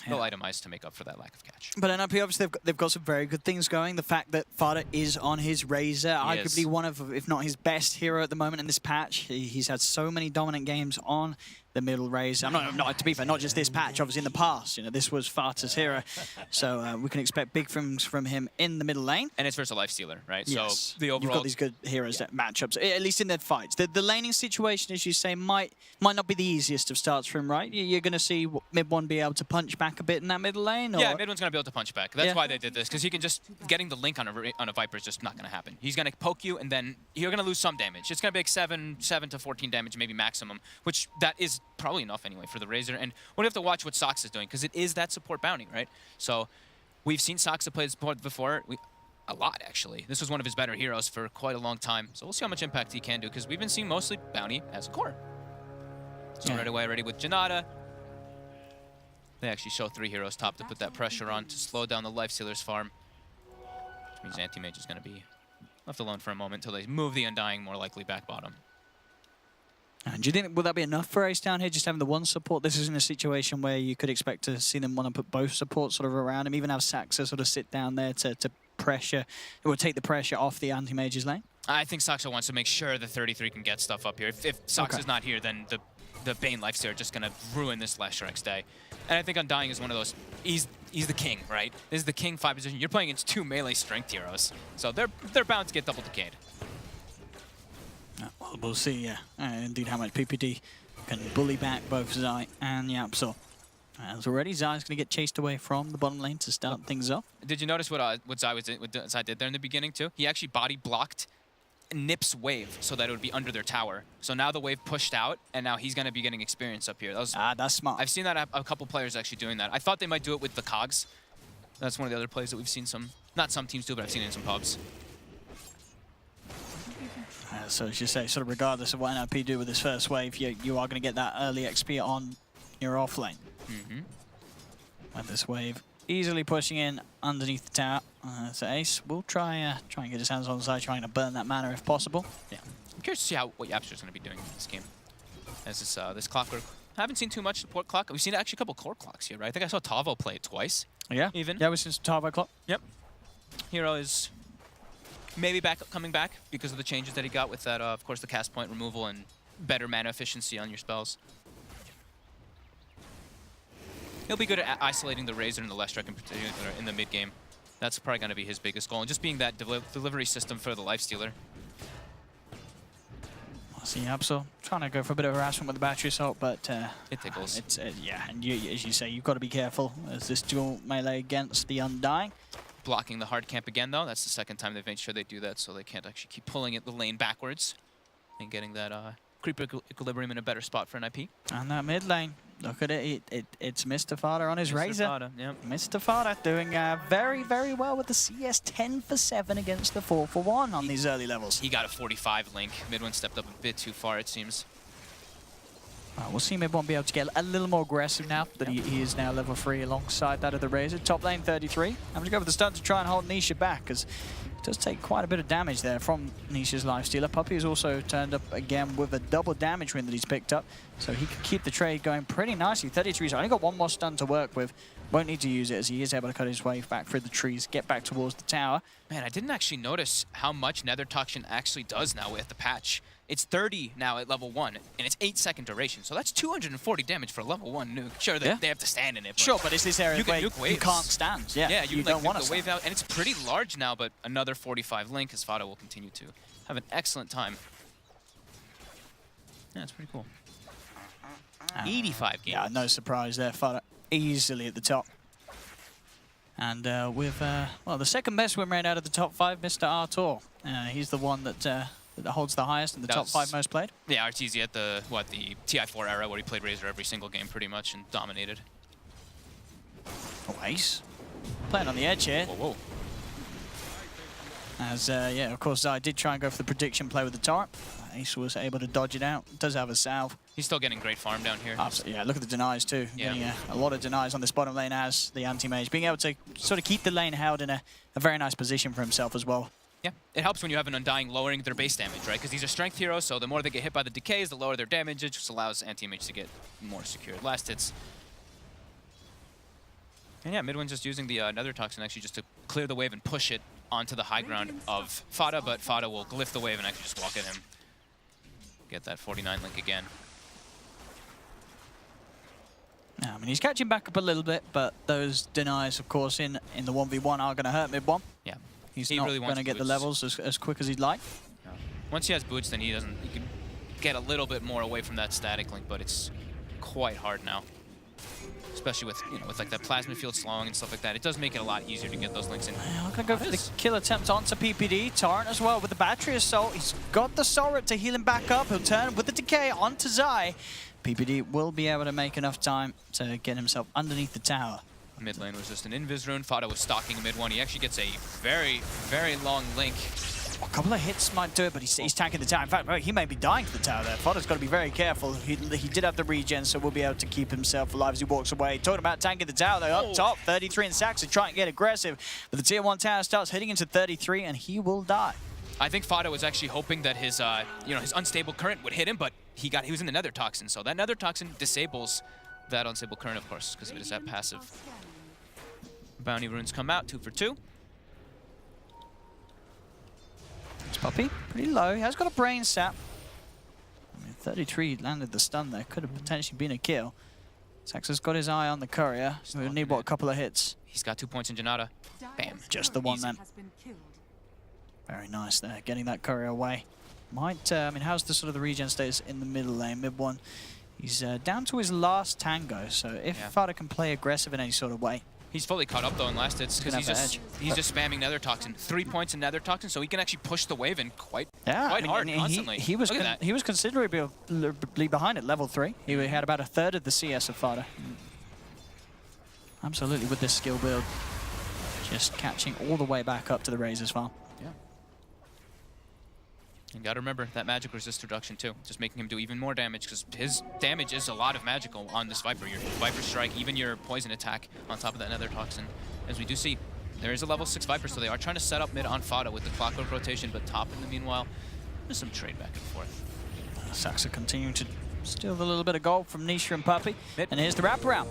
S13: They'll itemize to make up for that lack of catch.
S12: But NIP, obviously, they've got some very good things going. The fact that Fada is on his Razor, arguably one of, if not his best hero at the moment in this patch. He's had so many dominant games on the middle Razor. Not to be fair, not just this patch, obviously in the past. You know, this was Fata's hero. So we can expect big things from him in the middle lane.
S13: And it's versus a Lifestealer, right?
S12: Yes.
S13: So the overall...
S12: You've got these good heroes that matchups, at least in their fights. The laning situation, as you say, might not be the easiest of starts for him, right? You're going to see mid one be able to punch back a bit in that middle lane? Or?
S13: Yeah, mid one's going to be able to punch back. That's why they did this, because he can just... Getting the link on a Viper is just not going to happen. He's going to poke you, and then you're going to lose some damage. It's going to be like 7 to 14 damage, maybe maximum, which that is probably enough anyway for the Razor. And we'll have to watch what Sox is doing, because it is that support bounty, right? So we've seen Soxa play support before. A lot, actually. This was one of his better heroes for quite a long time. So we'll see how much impact he can do, because we've been seeing mostly bounty as a core. So right away, ready with Janata. They actually show 3 heroes top to put that pressure on to slow down the Lifestealer's farm. Which means Anti-Mage is going to be left alone for a moment until they move the Undying more likely back bottom.
S12: And do you think, will that be enough for Ace down here, just having the one support? This isn't a situation where you could expect to see them want to put both supports sort of around him, even have Saxa sort of sit down there to pressure, or take the pressure off the anti-mage's lane?
S13: I think Soxa wants to make sure the 33 can get stuff up here. If Soxa's not here, then the Bane Lifestealer are just going to ruin this Leshrac day. And I think Undying is one of those, he's the king, right? This is the king 5 position. You're playing against 2 melee strength heroes. So they're bound to get double decayed.
S12: Well, we'll see, indeed, how much PPD can bully back both Zai and Yapsor. As already, Zai's going to get chased away from the bottom lane to start things off.
S13: Did you notice what Zai did there in the beginning, too? He actually body blocked Nip's wave so that it would be under their tower. So now the wave pushed out, and now he's going to be getting experience up here.
S12: That's smart.
S13: I've seen that a couple players actually doing that. I thought they might do it with the Cogs. That's one of the other plays that we've seen not some teams do, but I've seen it in some pubs.
S12: So as you say, sort of regardless of what NIP do with this first wave, you are going to get that early XP on your off lane. With this wave easily pushing in underneath the tower. So Ace will try and get his hands on the side, trying to burn that mana if possible.
S13: Yeah. I'm curious to see what Yapster's going to be doing in this game. As this clockwork. I haven't seen too much support clock. We've seen actually a couple core clocks here, right? I think I saw Tavo play it twice.
S12: Yeah.
S13: Even.
S12: Yeah, we've seen Tavo clock.
S13: Yep. Hero is maybe coming back because of the changes that he got with that, of course, the cast point removal and better mana efficiency on your spells. He'll be good at isolating the Razor and the Leshrac in particular in the mid game. That's probably going to be his biggest goal, and just being that delivery system for the Lifestealer.
S12: I see Absol trying to go for a bit of harassment with the battery assault, but
S13: it tickles.
S12: It's yeah, and as you say, you've got to be careful as this dual melee against the Undying.
S13: Blocking the hard camp again, though. That's the second time they've made sure they do that, so they can't actually keep pulling the lane backwards and getting that creeper equilibrium in a better spot for an IP.
S12: And that mid lane, look at it. It's Mr. Fada on his Razor.
S13: Fada, yep.
S12: Mr. Fada doing very, very well with the CS 10 for 7 against the 4 for 1 on these early levels.
S13: He got a 45 link. Mid one stepped up a bit too far, it seems.
S12: We'll see Mid one be able to get a little more aggressive now that he is now level 3 alongside that of the Razor. Top lane 33. Having to go for the stun to try and hold Nisha back, because it does take quite a bit of damage there from Nisha's Lifestealer. Puppey has also turned up again with a double damage win that he's picked up, so he can keep the trade going pretty nicely. 33's only got one more stun to work with. Won't need to use it as he is able to cut his way back through the trees, get back towards the tower.
S13: Man, I didn't actually notice how much Nether Toxin actually does now with the patch. It's 30 now at level 1, and it's 8-second duration, so that's 240 damage for a level 1 nuke. Sure, they have to stand in it. But
S12: sure, but it's this area where
S13: you
S12: can't stand. Yeah,
S13: you
S12: don't want
S13: to wave out, and it's pretty large now, but another 45 link, as Fada will continue to have an excellent time. Yeah, it's pretty cool. 85 games.
S12: Yeah, no surprise there. Fada easily at the top. And with, well, the second best win rate out of the top 5, Mr. Artur. He's the one that holds the highest in the top 5 most played.
S13: Yeah, Arteezy at the TI4 era where he played Razor every single game pretty much and dominated.
S12: Oh, Ace. Playing on the edge here.
S13: Whoa.
S12: As, yeah, of course, I did try and go for the prediction play with the torrent. Ace was able to dodge it out. Does have a salve.
S13: He's still getting great farm down here.
S12: Absolutely, yeah, look at the denies too.
S13: Yeah.
S12: Getting a lot of denies on this bottom lane as the anti-mage. Being able to sort of keep the lane held in a very nice position for himself as well.
S13: Yeah, it helps when you have an Undying lowering their base damage, right? Because these are strength heroes, so the more they get hit by the decays, the lower their damage. It just allows anti-mage to get more secure. Last hits. And yeah, Midwin's just using the Nether Toxin actually just to clear the wave and push it onto the high ground of Fada, but Fada will glyph the wave and actually just walk at him. Get that 49 link again.
S12: I mean, he's catching back up a little bit, but those denies, of course, in the 1v1 are going to hurt Mid one.
S13: Yeah.
S12: He's not
S13: really
S12: going to get the levels as quick as he'd like.
S13: No. Once he has boots, then he can get a little bit more away from that static link, but it's quite hard now. Especially with, with like that plasma field slowing and stuff like that. It does make it a lot easier to get those links in.
S12: I'm going to go for the kill attempt onto PPD. Torrent as well with the battery assault. He's got the Sorrel to heal him back up. He'll turn with the decay onto Zai. PPD will be able to make enough time to get himself underneath the tower.
S13: Mid lane was just an invis rune. Fada was stalking mid one. He actually gets a very, very long link.
S12: A couple of hits might do it, but he's tanking the tower. In fact, he may be dying to the tower there. Fada's got to be very careful. He did have the regen, so we'll be able to keep himself alive as he walks away. Talking about tanking the tower, though, up top, 33 in Saxon trying to get aggressive. But the tier 1 tower starts hitting into 33, and he will die.
S13: I think Fada was actually hoping that his, his unstable current would hit him, but he was in the Nether Toxin, so that Nether Toxin disables that unstable current, of course, because it is that passive. Bounty runes come out, 2 for 2.
S12: It's Puppey, pretty low. He has got a brain sap. I mean, 33 landed the stun there. Could have potentially been a kill. Saxon's got his eye on the courier. So we'll need, what, a couple of hits.
S13: He's got 2 points in Janata. Bam.
S12: Just the one then. Very nice there, getting that courier away. Might, I mean, how's the sort of the regen status in the middle lane? Mid one, he's down to his last tango, so if Fada can play aggressive in any sort of way.
S13: He's fully caught up though in last hits because he's just spamming Nether Toxin. 3 points in Nether Toxin, so he can actually push the wave in quite hard constantly.
S12: He was considerably behind at level 3. He had about a third of the CS of Fada. Absolutely with this skill build, just catching all the way back up to the Razor's farm.
S13: You gotta remember that magic resist reduction too, just making him do even more damage, because his damage is a lot of magical on this Viper. Your Viper Strike, even your poison attack on top of that Nether Toxin. As we do see, there is a level 6 Viper, so they are trying to set up mid on Fada with the clockwork rotation, but top in the meanwhile, there's some trade back and forth.
S12: Saxa continuing to steal a little bit of gold from Nisha and Puppey. And here's the wraparound.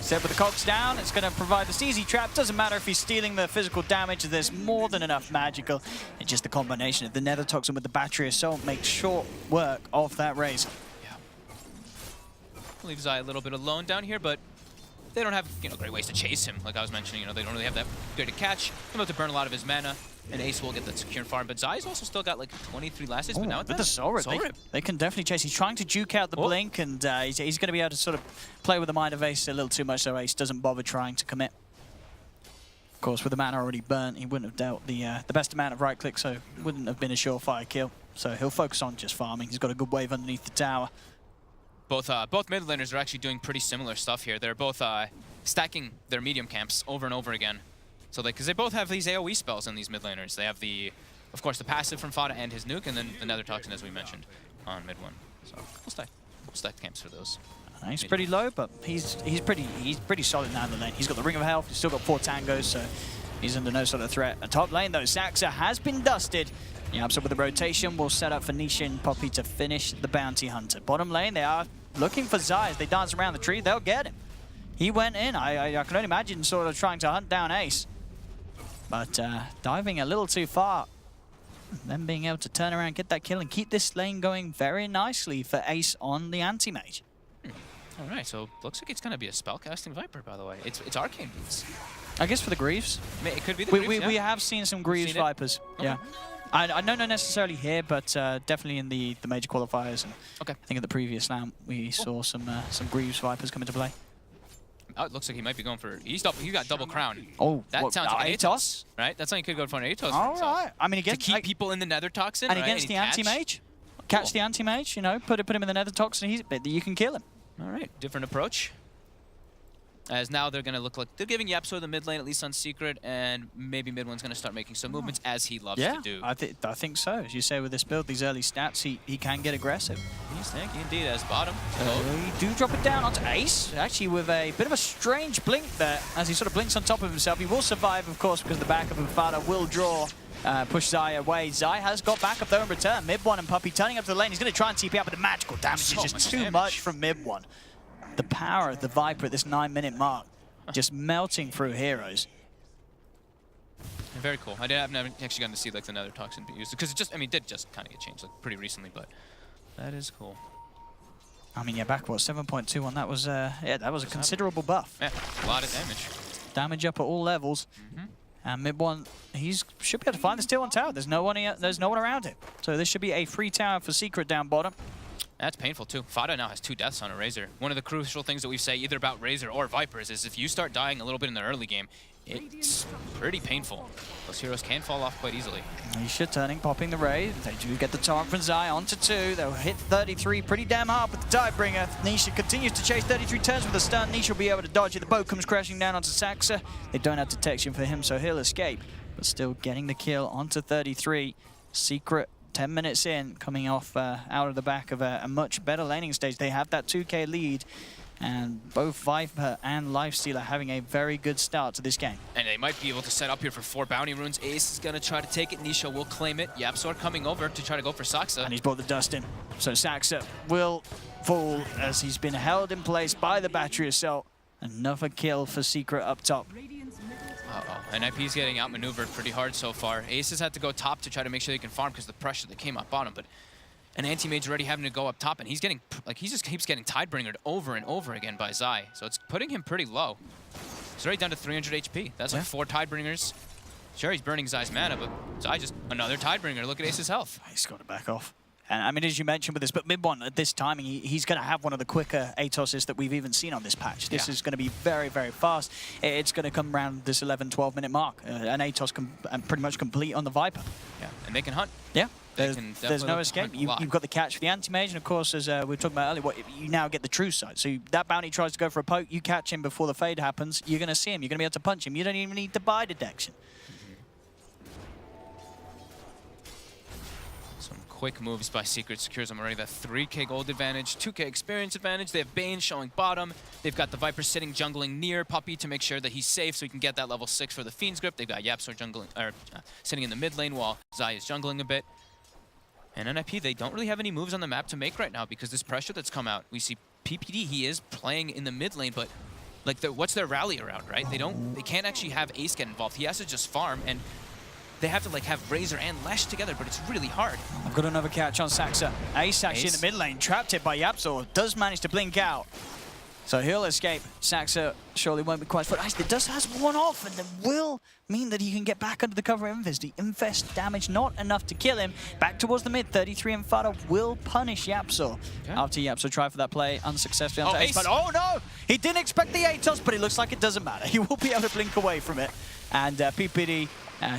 S12: Set with the cogs down, it's going to provide this easy trap. Doesn't matter if he's stealing the physical damage, there's more than enough magical. It's just the combination of the Nether Toxin with the Battery Assault makes short work of that Razor.
S13: Yeah. Leaves Zai a little bit alone down here, but they don't have, great ways to chase him. Like I was mentioning, they don't really have that good to catch. They're about to burn a lot of his mana, and Ace will get that secure farm. But Zai's also still got like 23 last hits, but now it's
S12: with the Soul Rip, they can definitely chase. He's trying to juke out the blink, and he's going to be able to sort of play with the mind of Ace a little too much, so Ace doesn't bother trying to commit. Of course, with the mana already burnt, he wouldn't have dealt the best amount of right click, so it wouldn't have been a surefire kill. So he'll focus on just farming. He's got a good wave underneath the tower.
S13: Both mid laners are actually doing pretty similar stuff here. They're both stacking their medium camps over and over again. So because they both have these AoE spells in these mid laners. They have of course, the passive from Fada and his nuke, and then the Nether Toxin, as we mentioned, on mid one. So we'll stack camps for those.
S12: He's pretty low, but he's pretty solid now in the lane. He's got the Ring of Health. He's still got 4 tangos, so he's under no sort of threat. A top lane though, Saxa has been dusted. Yaps up with the rotation. We'll set up for Nisha and Poppy to finish the Bounty Hunter. Bottom lane, they are looking for Zai. As they dance around the tree, they'll get him. He went in. I can only imagine sort of trying to hunt down Ace. But diving a little too far. Then being able to turn around, get that kill, and keep this lane going very nicely for Ace on the Anti-Mage.
S13: All right, so looks like it's going to be a spellcasting Viper, by the way. It's Arcane Boots.
S12: I guess for the Greaves.
S13: It could be the Greaves,
S12: we have seen some Greaves Vipers. Okay. Yeah. I don't know necessarily here, but definitely in the major qualifiers. And
S13: okay.
S12: I think at the previous round we saw some Greaves Vipers come into play.
S13: Oh, it looks like he might be going for... He got double crown.
S12: Oh,
S13: that sounds like an Atos, right? That sound like he could go for an Atos.
S12: All right. I mean, against...
S13: To keep people in the Nether Toxin,
S12: and
S13: right?
S12: against the Anti-Mage. Catch the Anti-Mage, put him in the Nether Toxin, you can kill him.
S13: All right, different approach. As now they're going to look like... They're giving Yapso the mid lane, at least on Secret, and maybe mid one's going to start making some movements as he loves to do.
S12: I think so. As you say, with this build, these early stats, he can get aggressive.
S13: He's tanky indeed as bottom.
S12: We do drop it down onto Ace, actually with a bit of a strange blink there, as he sort of blinks on top of himself. He will survive, of course, because the back of Fada will draw, push Zai away. Zai has got backup though in return. Mid one and Puppey turning up to the lane. He's going to try and TP out, but the magical damage is just too much from mid one. The power of the Viper at this 9-minute mark, just melting through heroes.
S13: Very cool. I haven't actually gotten to see like the Nether Toxin be used, because it did just kind of get changed like pretty recently, but that is cool.
S12: I mean, yeah, back what 7.2 on that was that was a considerable buff.
S13: Yeah, a lot of damage.
S12: Damage up at all levels. And mid one, should be able to find the Tier 1 tower. There's no one around it. So this should be a free tower for Secret down bottom.
S13: That's painful too. Fada now has 2 deaths on a Razor. One of the crucial things that we say either about Razor or Vipers is if you start dying a little bit in the early game, it's pretty painful. Those heroes can fall off quite easily.
S12: Nisha turning, popping the raid. They do get the torrent from Zai onto 2. They'll hit 33 pretty damn hard with the Tidebringer. Nisha continues to chase 33 turns with a stun. Nisha will be able to dodge it. The boat comes crashing down onto Saxa. They don't have detection for him, so he'll escape. But still getting the kill onto 33. Secret 10 minutes in, coming off out of the back of a much better laning stage. They have that 2k lead. And both Viper and Lifestealer having a very good start to this game.
S13: And they might be able to set up here for 4 bounty runes. Ace is going to try to take it. Nisha will claim it. Yapsor coming over to try to go for Saxa.
S12: And he's brought the dust in. So Saxa will fall as he's been held in place by the Battery Assault. Another kill for Secret up top.
S13: And IP's getting outmaneuvered pretty hard so far. Ace has had to go top to try to make sure they can farm because of the pressure that came up bottom. But an Anti-Mage already having to go up top, and he's getting, he just keeps getting Tidebringered over and over again by Zai. So it's putting him pretty low. He's already down to 300 HP. That's like 4 Tidebringers. Sure, he's burning Zai's mana, but Zai just another Tidebringer. Look at Ace's health.
S12: He's got to back off. And I mean, as you mentioned with this, but mid one at this timing, he's going to have one of the quicker Atoses that we've even seen on this patch. This is going to be very, very fast. It's going to come around this 11, 12-minute mark. An Atos pretty much complete on the Viper.
S13: Yeah, and they can hunt.
S12: Yeah. There's no escape. You've got the catch for the Anti-Mage, and of course, as we were talking about earlier, you now get the true side. So that bounty tries to go for a poke, you catch him before the fade happens, you're going to see him, you're going to be able to punch him. You don't even need to buy detection.
S13: Some quick moves by Secret secures them already. That 3k gold advantage, 2k experience advantage. They have Bane showing bottom. They've got the Viper sitting jungling near Puppey to make sure that he's safe so he can get that level 6 for the Fiend's Grip. They've got YapzOr jungling, sitting in the mid lane while Zai is jungling a bit. And NIP, they don't really have any moves on the map to make right now because this pressure that's come out. We see PPD, he is playing in the mid lane, but like what's their rally around, right? They can't actually have Ace get involved. He has to just farm, and they have to like have Razor and Lesh together, but it's really hard.
S12: I've got another catch on Saxa. Ace actually in the mid lane, trapped it by YapzOr, does manage to blink out. So he'll escape. Saxa surely won't be quite, but actually does has one off, and it will mean that he can get back under the cover of Infest. The Infest damage not enough to kill him. Back towards the mid, 33 and Fada will punish YapzOr. Yeah. After YapzOr tried for that play unsuccessfully onto Ace. But oh no! He didn't expect the Atos, but it looks like it doesn't matter. He will be able to blink away from it. And PPD,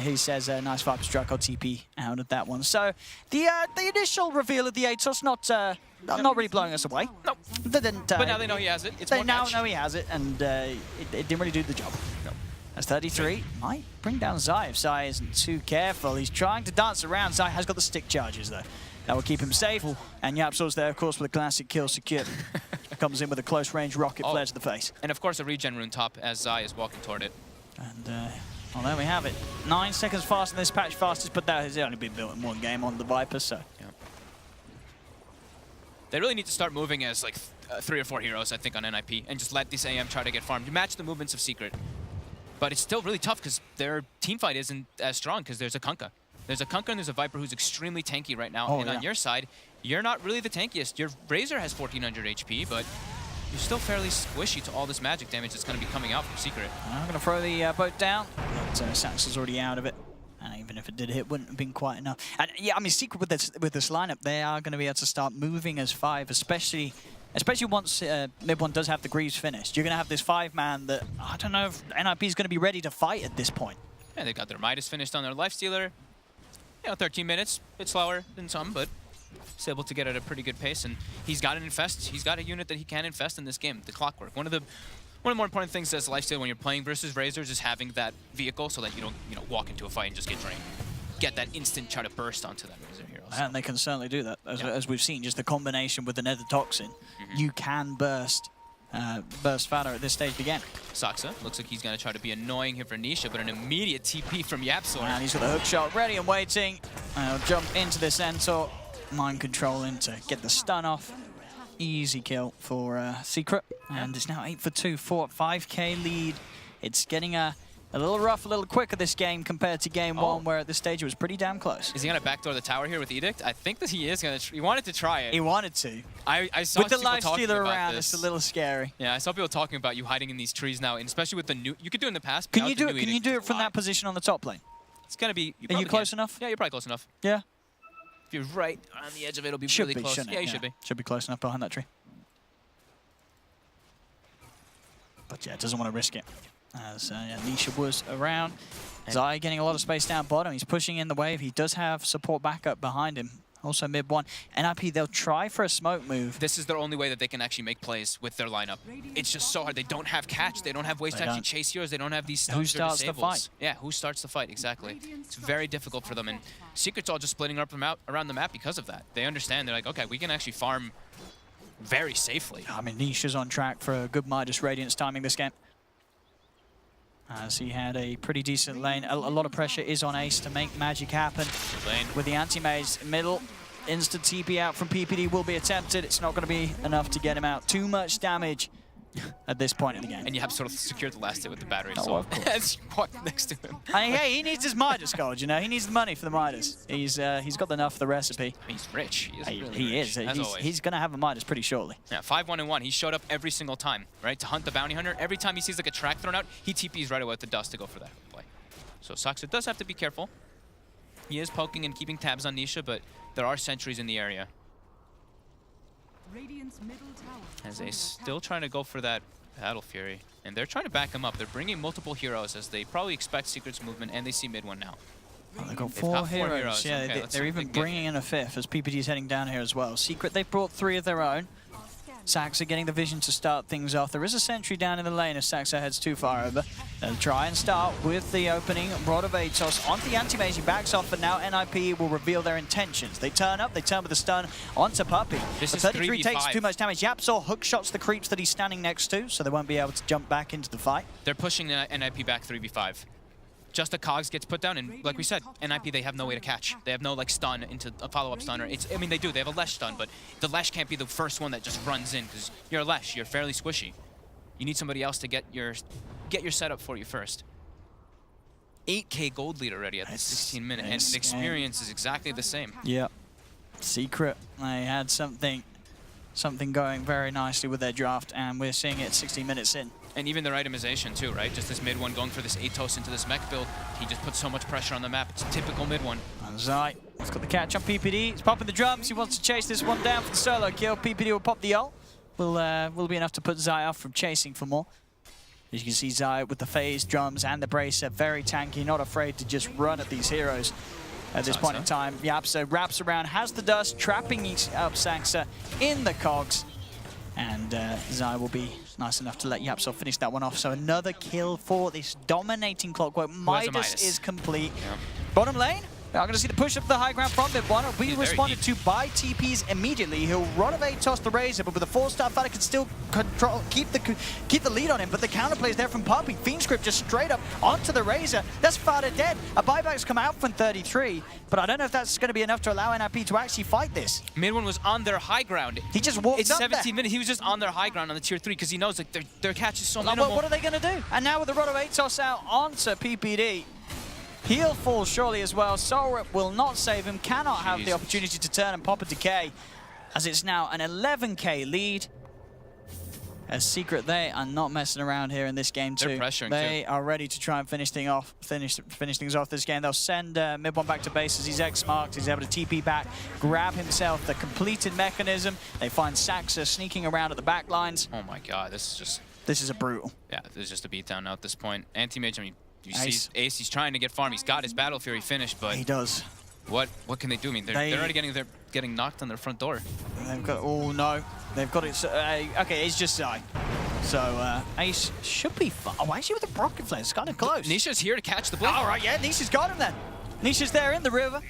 S12: he says, nice Viper Strike, I'll TP out of that one. So the initial reveal of the Atos not really blowing us away.
S13: No.
S12: They didn't,
S13: but now they know he has it. It's
S12: they now know he has it, and it didn't really do the job.
S13: No.
S12: That's 33. Might bring down Zai if Zai isn't too careful. He's trying to dance around. Zai has got the stick charges, though. That will keep him safe. And YapzOr's there, of course, with a classic kill secured. Comes in with a close-range rocket flare to the face.
S13: And, of course, a regen rune top as Zai is walking toward it.
S12: And, well, there we have it. 9 seconds faster than this patch fastest, but that has only been built in one game on the Viper, so...
S13: Yeah. They really need to start moving as, like, 3 or 4 heroes, I think, on NIP, and just let this AM try to get farmed. You match the movements of Secret. But it's still really tough because their team fight isn't as strong because there's a Kunkka. There's a Kunkka and there's a Viper who's extremely tanky right now.
S12: Oh,
S13: and on your side, you're not really the tankiest. Your Razor has 1400 HP, but you're still fairly squishy to all this magic damage that's going to be coming out from Secret.
S12: I'm going to throw the boat down, but Saxa's already out of it. And even if it did hit, wouldn't have been quite enough. And yeah, I mean, Secret with this lineup, they are going to be able to start moving as 5, especially once mid one does have the Greaves finished. You're going to have this 5-man that, I don't know if NIP is going to be ready to fight at this point.
S13: Yeah, they got their Midas finished on their Lifestealer. You know, 13 minutes, a bit slower than some, but he's able to get at a pretty good pace. And he's got an infest. He's got a unit that he can infest in this game, the Clockwork. One of the more important things as Lifesteal when you're playing versus Razors is having that vehicle so that you don't, walk into a fight and just get drained. Get that instant try to burst onto that Razor hero. So.
S12: And they can certainly do that, as we've seen. Just the combination with the Nether Toxin, you can burst Fada at this stage again.
S13: Saxa looks like he's going to try to be annoying here for Nisha, but an immediate TP from YapzOr.
S12: And he's got the hook shot ready and waiting. He'll jump into the Centaur, mind controlling to get the stun off. Easy kill for Secret, and it's now 8 for 2, 5k lead. It's getting a little rough, a little quicker this game compared to game 1, where at this stage it was pretty damn close.
S13: Is he going to backdoor the tower here with Edict? I think that he is going to. He wanted to try it.
S12: He wanted to.
S13: I saw
S12: with the
S13: people talking
S12: Lifestealer
S13: about
S12: around,
S13: this.
S12: it's a little scary.
S13: Yeah, I saw people talking about you hiding in these trees now, and especially with the new. You could do it in the past.
S12: Can you do it? Can you do it from that position on the top lane?
S13: It's going to be.
S12: Are you close enough?
S13: Yeah, you're probably close enough.
S12: Yeah.
S13: If you're right on the edge of it, it'll be really close. Yeah, you should be.
S12: Should be close enough behind that tree. But yeah, doesn't want to risk it. As Nisha was around. Zai getting a lot of space down bottom. He's pushing in the wave. He does have support backup behind him. Also mid one. NIP, they'll try for a smoke move.
S13: This is their only way that they can actually make plays with their lineup. It's just so hard. They don't have catch. They don't have ways to actually chase heroes. They don't have these stuns.
S12: Who starts the fight?
S13: Yeah, who starts the fight? Exactly. It's very difficult for them. And Secret's all just splitting up around the map because of that. They understand. They're like, okay, we can actually farm very safely.
S12: I mean, Nisha's on track for a good Midas Radiance timing this game. As he had a pretty decent lane. A lot of pressure is on Ace to make magic happen. With the anti-maze middle, instant TP out from PPD will be attempted. It's not going to be enough to get him out. Too much damage at this point in the game.
S13: And you have sort of secured the last hit with the battery.
S12: Oh,
S13: so
S12: of course.
S13: that's what next to him.
S12: And hey, he needs his Midas gold, you know. He needs the money for the Midas. He's got enough for the recipe.
S13: He's rich.
S12: He is. He's going to have a Midas pretty shortly.
S13: Yeah, 5-1-1. He showed up every single time, right? To hunt the bounty hunter. Every time he sees like a track thrown out, he TPs right away with the dust to go for that play. So Saxa does have to be careful. He is poking and keeping tabs on Nisha, but there are sentries in the area. As they still trying to go for that Battle Fury. And they're trying to back him up. They're bringing multiple heroes as they probably expect Secret's movement, and they see mid one now.
S12: Oh, they've got four heroes. Yeah,
S13: okay,
S12: they're even bringing in a fifth as PPD's heading down here as well. Secret, they've brought 3 of their own. Saxa getting the vision to start things off. There is a sentry down in the lane as Saxa heads too far over. They'll try and start with the opening. Rod of Atos onto the anti-mage. He backs off, but now NIP will reveal their intentions. They turn up, they turn with a stun onto Puppey.
S13: This is
S12: 33
S13: 3v5.
S12: takes too much damage. Yapzor hook shots the creeps that he's standing next to, so they won't be able to jump back into the fight.
S13: They're pushing the NIP back 3v5. Just a Cogs gets put down, and like we said, NIP, they have no way to catch. They have no like stun into a follow-up stun. I mean, they do. They have a Lesh stun, but the Lesh can't be the first one that just runs in because you're a Lesh. You're fairly squishy. You need somebody else to get your setup for you first. 8K gold lead already at the 16 minute, and the experience is exactly the same.
S12: Yep. Secret. They had something going very nicely with their draft, and we're seeing it at 16 minutes in.
S13: And even their itemization too, right? Just this mid one going for this Atos into this mech build. He just puts so much pressure on the map. It's a typical mid one.
S12: And Zai, he's got the catch on PPD. He's popping the drums. He wants to chase this one down for the solo kill. PPD will pop the ult. Will be enough to put Zai off from chasing for more. As you can see, Zai with the phase, drums, and the bracer, very tanky, not afraid to just run at these heroes. At this point in time, Yapzor wraps around, has the dust, trapping up Saxa in the cogs. And Zai will be nice enough to let Yapzor finish that one off. So another kill for this dominating Clockwork. Midas is complete. Yeah. Bottom lane, I'm going to see the push up the high ground from Mid1. Will be responded to by TPs immediately. He'll run away, toss the Razor, but with a 4-star fighter can still keep the lead on him. But the counterplay is there from Puppey. Fiendscript just straight up onto the Razor. That's Fada dead. A buyback's come out from 33, but I don't know if that's going to be enough to allow NIP to actually fight this.
S13: Mid1 was on their high ground.
S12: He just walked
S13: It's
S12: up
S13: 17
S12: there.
S13: minutes. He was just on their high ground on the tier 3 because he knows like their catch is so minimal.
S12: What are they going to do? And now with the Rod of Atos out onto PPD. He'll fall surely as well. Solrip will not save him, cannot have the opportunity to turn and pop a decay, as it's now an 11k lead. As Secret, they are not messing around here in this game too.
S13: They're pressuring
S12: They are ready to try and finish things off this game. They'll send Mid1 back to base as he's X-marked. He's able to TP back, grab himself the completed mechanism. They find Saxa sneaking around at the back lines.
S13: Oh my god, this
S12: is a brutal.
S13: Yeah, this is just a beatdown now at this point. Anti-Mage, I mean, you see Ace, he's trying to get farm. He's got his Battle Fury finished, but
S12: he does.
S13: What can they do? I mean, they're already getting knocked on their front door.
S12: They've got, oh no, they've got it. Okay, it's just Zai. So Ace should be fine. Oh, actually with the rocket flare, it's kind of close.
S13: Nisha's here to catch the blink.
S12: All right, yeah, Nisha's got him then. Nisha's there in the river,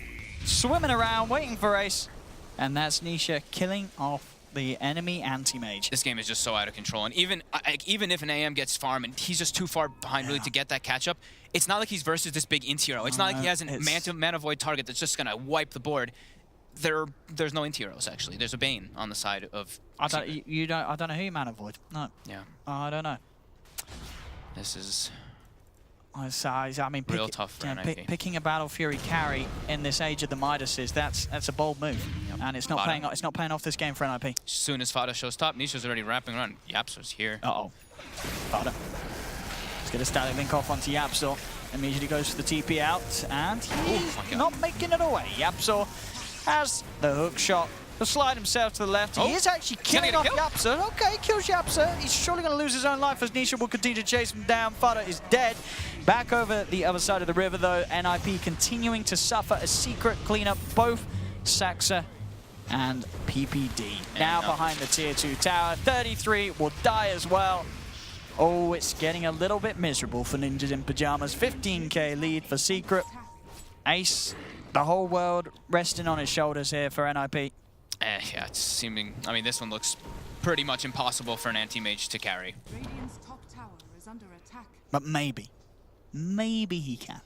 S12: swimming around, waiting for Ace, and that's Nisha killing off the enemy anti-mage.
S13: This game is just so out of control, and even if an AM gets farm and he's just too far behind really to get that catch up, it's not like he's versus this big int hero. It's not like he has a mana void target that's just gonna wipe the board. There's no int heroes actually. There's a Bane on the side of.
S12: I don't know who you mana void. No.
S13: Yeah.
S12: I don't know.
S13: This is.
S12: I mean,
S13: real tough for NIP.
S12: Picking a Battle Fury carry in this age of the Midases, that's a bold move, and it's not paying off. It's not paying off this game for NIP.
S13: As soon as Fada shows top, Nisha's already wrapping around. Yapzor's here.
S12: Fada. Let's get a static link off onto Yapzor. Immediately goes for the TP out, and he's not making it away. Yapzor has the hook shot. He'll slide himself to the left. He is actually killing off Yapzor. Okay, kills Yapzor. He's surely going to lose his own life as Nisha will continue to chase him down. Fada is dead. Back over the other side of the river, though. NIP continuing to suffer a Secret cleanup. Both Saxa and PPD. Now behind the tier 2 tower. 33 will die as well. Oh, it's getting a little bit miserable for Ninjas in Pyjamas. 15k lead for Secret. Ace, the whole world resting on his shoulders here for NIP.
S13: Yeah, it's seeming. I mean, this one looks pretty much impossible for an anti-mage to carry.
S11: Radiant's top tower is under attack.
S12: But maybe he can.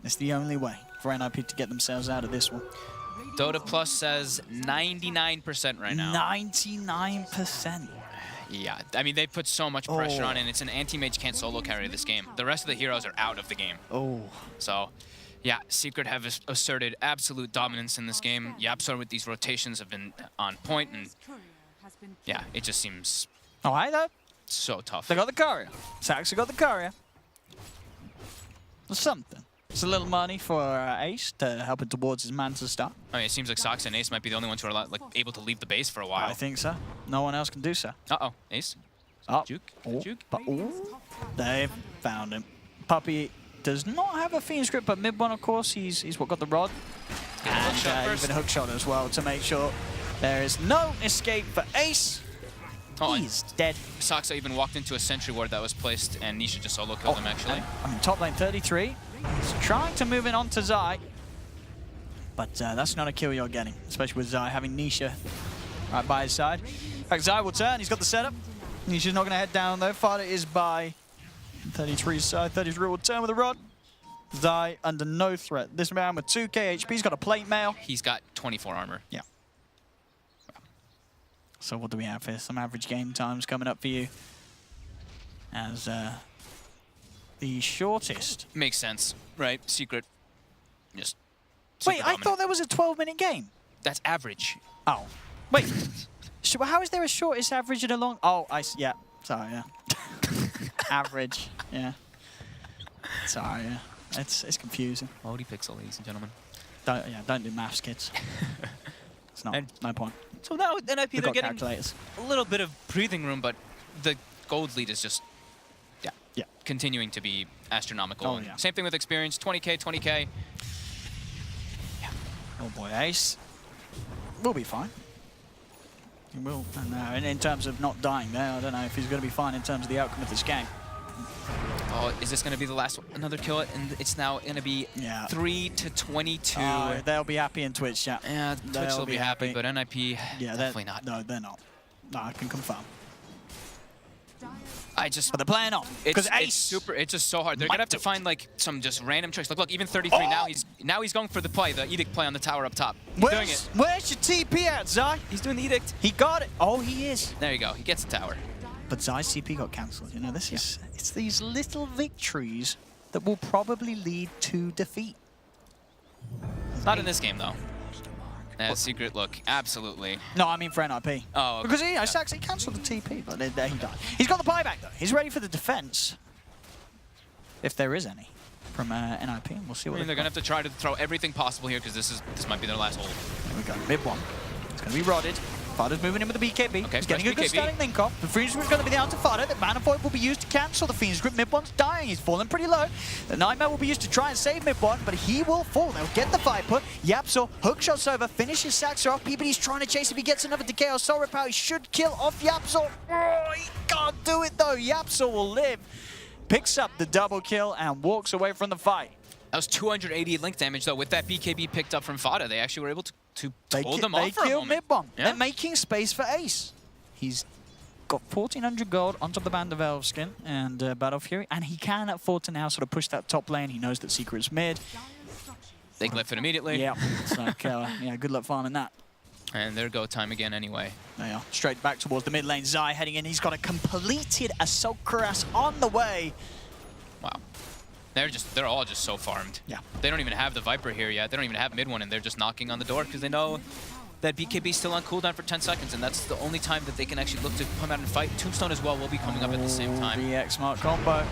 S12: It's the only way for NIP to get themselves out of this one.
S13: Dota Plus says 99% right now.
S12: 99%.
S13: Yeah, I mean, they put so much pressure on it, and it's an anti-mage can't solo carry this game. The rest of the heroes are out of the game. So, yeah, Secret have asserted absolute dominance in this game. Yapzor with these rotations have been on point, and yeah, it just seems so tough.
S12: They got the courier. Saxa got the courier. Something. It's a little money for Ace to help it towards his Manta start.
S13: I mean, it seems like Saxa and Ace might be the only ones who are able to leave the base for a while.
S12: I think so. No one else can do so.
S13: Ace.
S12: Juke. They've found him. Puppey does not have a Fiendscript, but Mid1, of course, he's what got the rod. And even a hook shot as well to make sure There is no escape for Ace.
S13: Oh,
S12: He's dead.
S13: Saksa even walked into a sentry ward that was placed, and Nisha just solo killed him, actually.
S12: I mean, top lane 33. He's trying to move in onto Zai. But that's not a kill you're getting, especially with Zai having Nisha right by his side. In fact, Zai will turn. He's got the setup. Nisha's not going to head down, though. Fada is by 33's side. 33 will turn with a rod. Zai under no threat. This man with 2k HP. He's got a plate mail.
S13: He's got 24 armor.
S12: Yeah. So what do we have here? Some average game times coming up for you. As the shortest.
S13: Makes sense, right? Secret. Just.
S12: Wait, I thought there was a 12-minute game.
S13: That's average.
S12: Oh. Wait. How is there a shortest average and a long? Oh, yeah. Sorry, yeah. Average, yeah. Sorry, yeah. It's confusing.
S13: Moldy pixel, ladies and gentlemen.
S12: Don't do maths, kids. It's not. No point.
S13: So now with NIP, they're getting
S12: calculators.
S13: a little bit of breathing room, but the gold lead is just continuing to be astronomical.
S12: Oh, yeah.
S13: Same thing with experience, 20k, 20k.
S12: Yeah. Oh boy, Ace. We'll be fine. He will. And in terms of not dying there, I don't know if he's going to be fine in terms of the outcome of this game.
S13: Oh, is this going to be the last one? Another kill? And it's now going to be 3-22.
S12: They'll be happy in Twitch chat.
S13: Yeah, Twitch will be happy, but NIP, definitely not.
S12: No, they're not. No, I can confirm. But they're playing on. Because Ace.
S13: It's just so hard. They're going to have to find like some just random tricks. Look, even 33 now he's going for the play, the edict play on the tower up top. He's doing it.
S12: Where's your TP at, Zai?
S13: He's doing the edict.
S12: He got it. Oh, he is.
S13: There you go. He gets the tower.
S12: But Zai's CP got cancelled. You know, this is it's these little victories that will probably lead to defeat.
S13: Not in this game though. Secret look, absolutely.
S12: No, I mean for NIP.
S13: Oh, okay.
S12: Because he actually cancelled the TP, but there he died. He's got the buyback though. He's ready for the defense, if there is any, from NIP. And we'll see what.
S13: They're gonna have to try to throw everything possible here because this might be their last hold.
S12: Here we go, mid one. It's gonna be rodded. Fada's moving in with the BKB.
S13: Okay,
S12: he's getting a good
S13: BKB.
S12: standing link off. The Phoenix Grip's going to be down to Fada. The Mana Void will be used to cancel the Phoenix Grip. Mid one's dying. He's falling pretty low. The Nightmare will be used to try and save mid one, but he will fall. They'll get the fight put. Yapsor hookshots over, finishes Saxer off. PPD's trying to chase if he gets another Decay or Soul Repower. He should kill off Yapsor. Oh, he can't do it though. Yapsor will live. Picks up the double kill and walks away from the fight.
S13: That was 280 link damage though. With that BKB picked up from Fada, they actually were able to hold them off for a
S12: They kill
S13: moment.
S12: mid-bomb.
S13: Yeah.
S12: They're making space for Ace. He's got 1,400 gold onto the Band of Elf skin and Battle Fury, and he can afford to now sort of push that top lane. He knows that Secret's mid.
S13: They glyph it immediately.
S12: Yeah, it's like, yeah, good luck farming that.
S13: And there go time again anyway.
S12: They are straight back towards the mid lane. Zai heading in. He's got a completed Assault Cuirass on the way.
S13: Wow. They're all just so farmed.
S12: Yeah.
S13: They don't even have the Viper here yet. They don't even have mid one, and they're just knocking on the door because they know that BKB's still on cooldown for 10 seconds, and that's the only time that they can actually look to come out and fight. Tombstone as well will be coming up at the same time.
S12: The X-Mark combo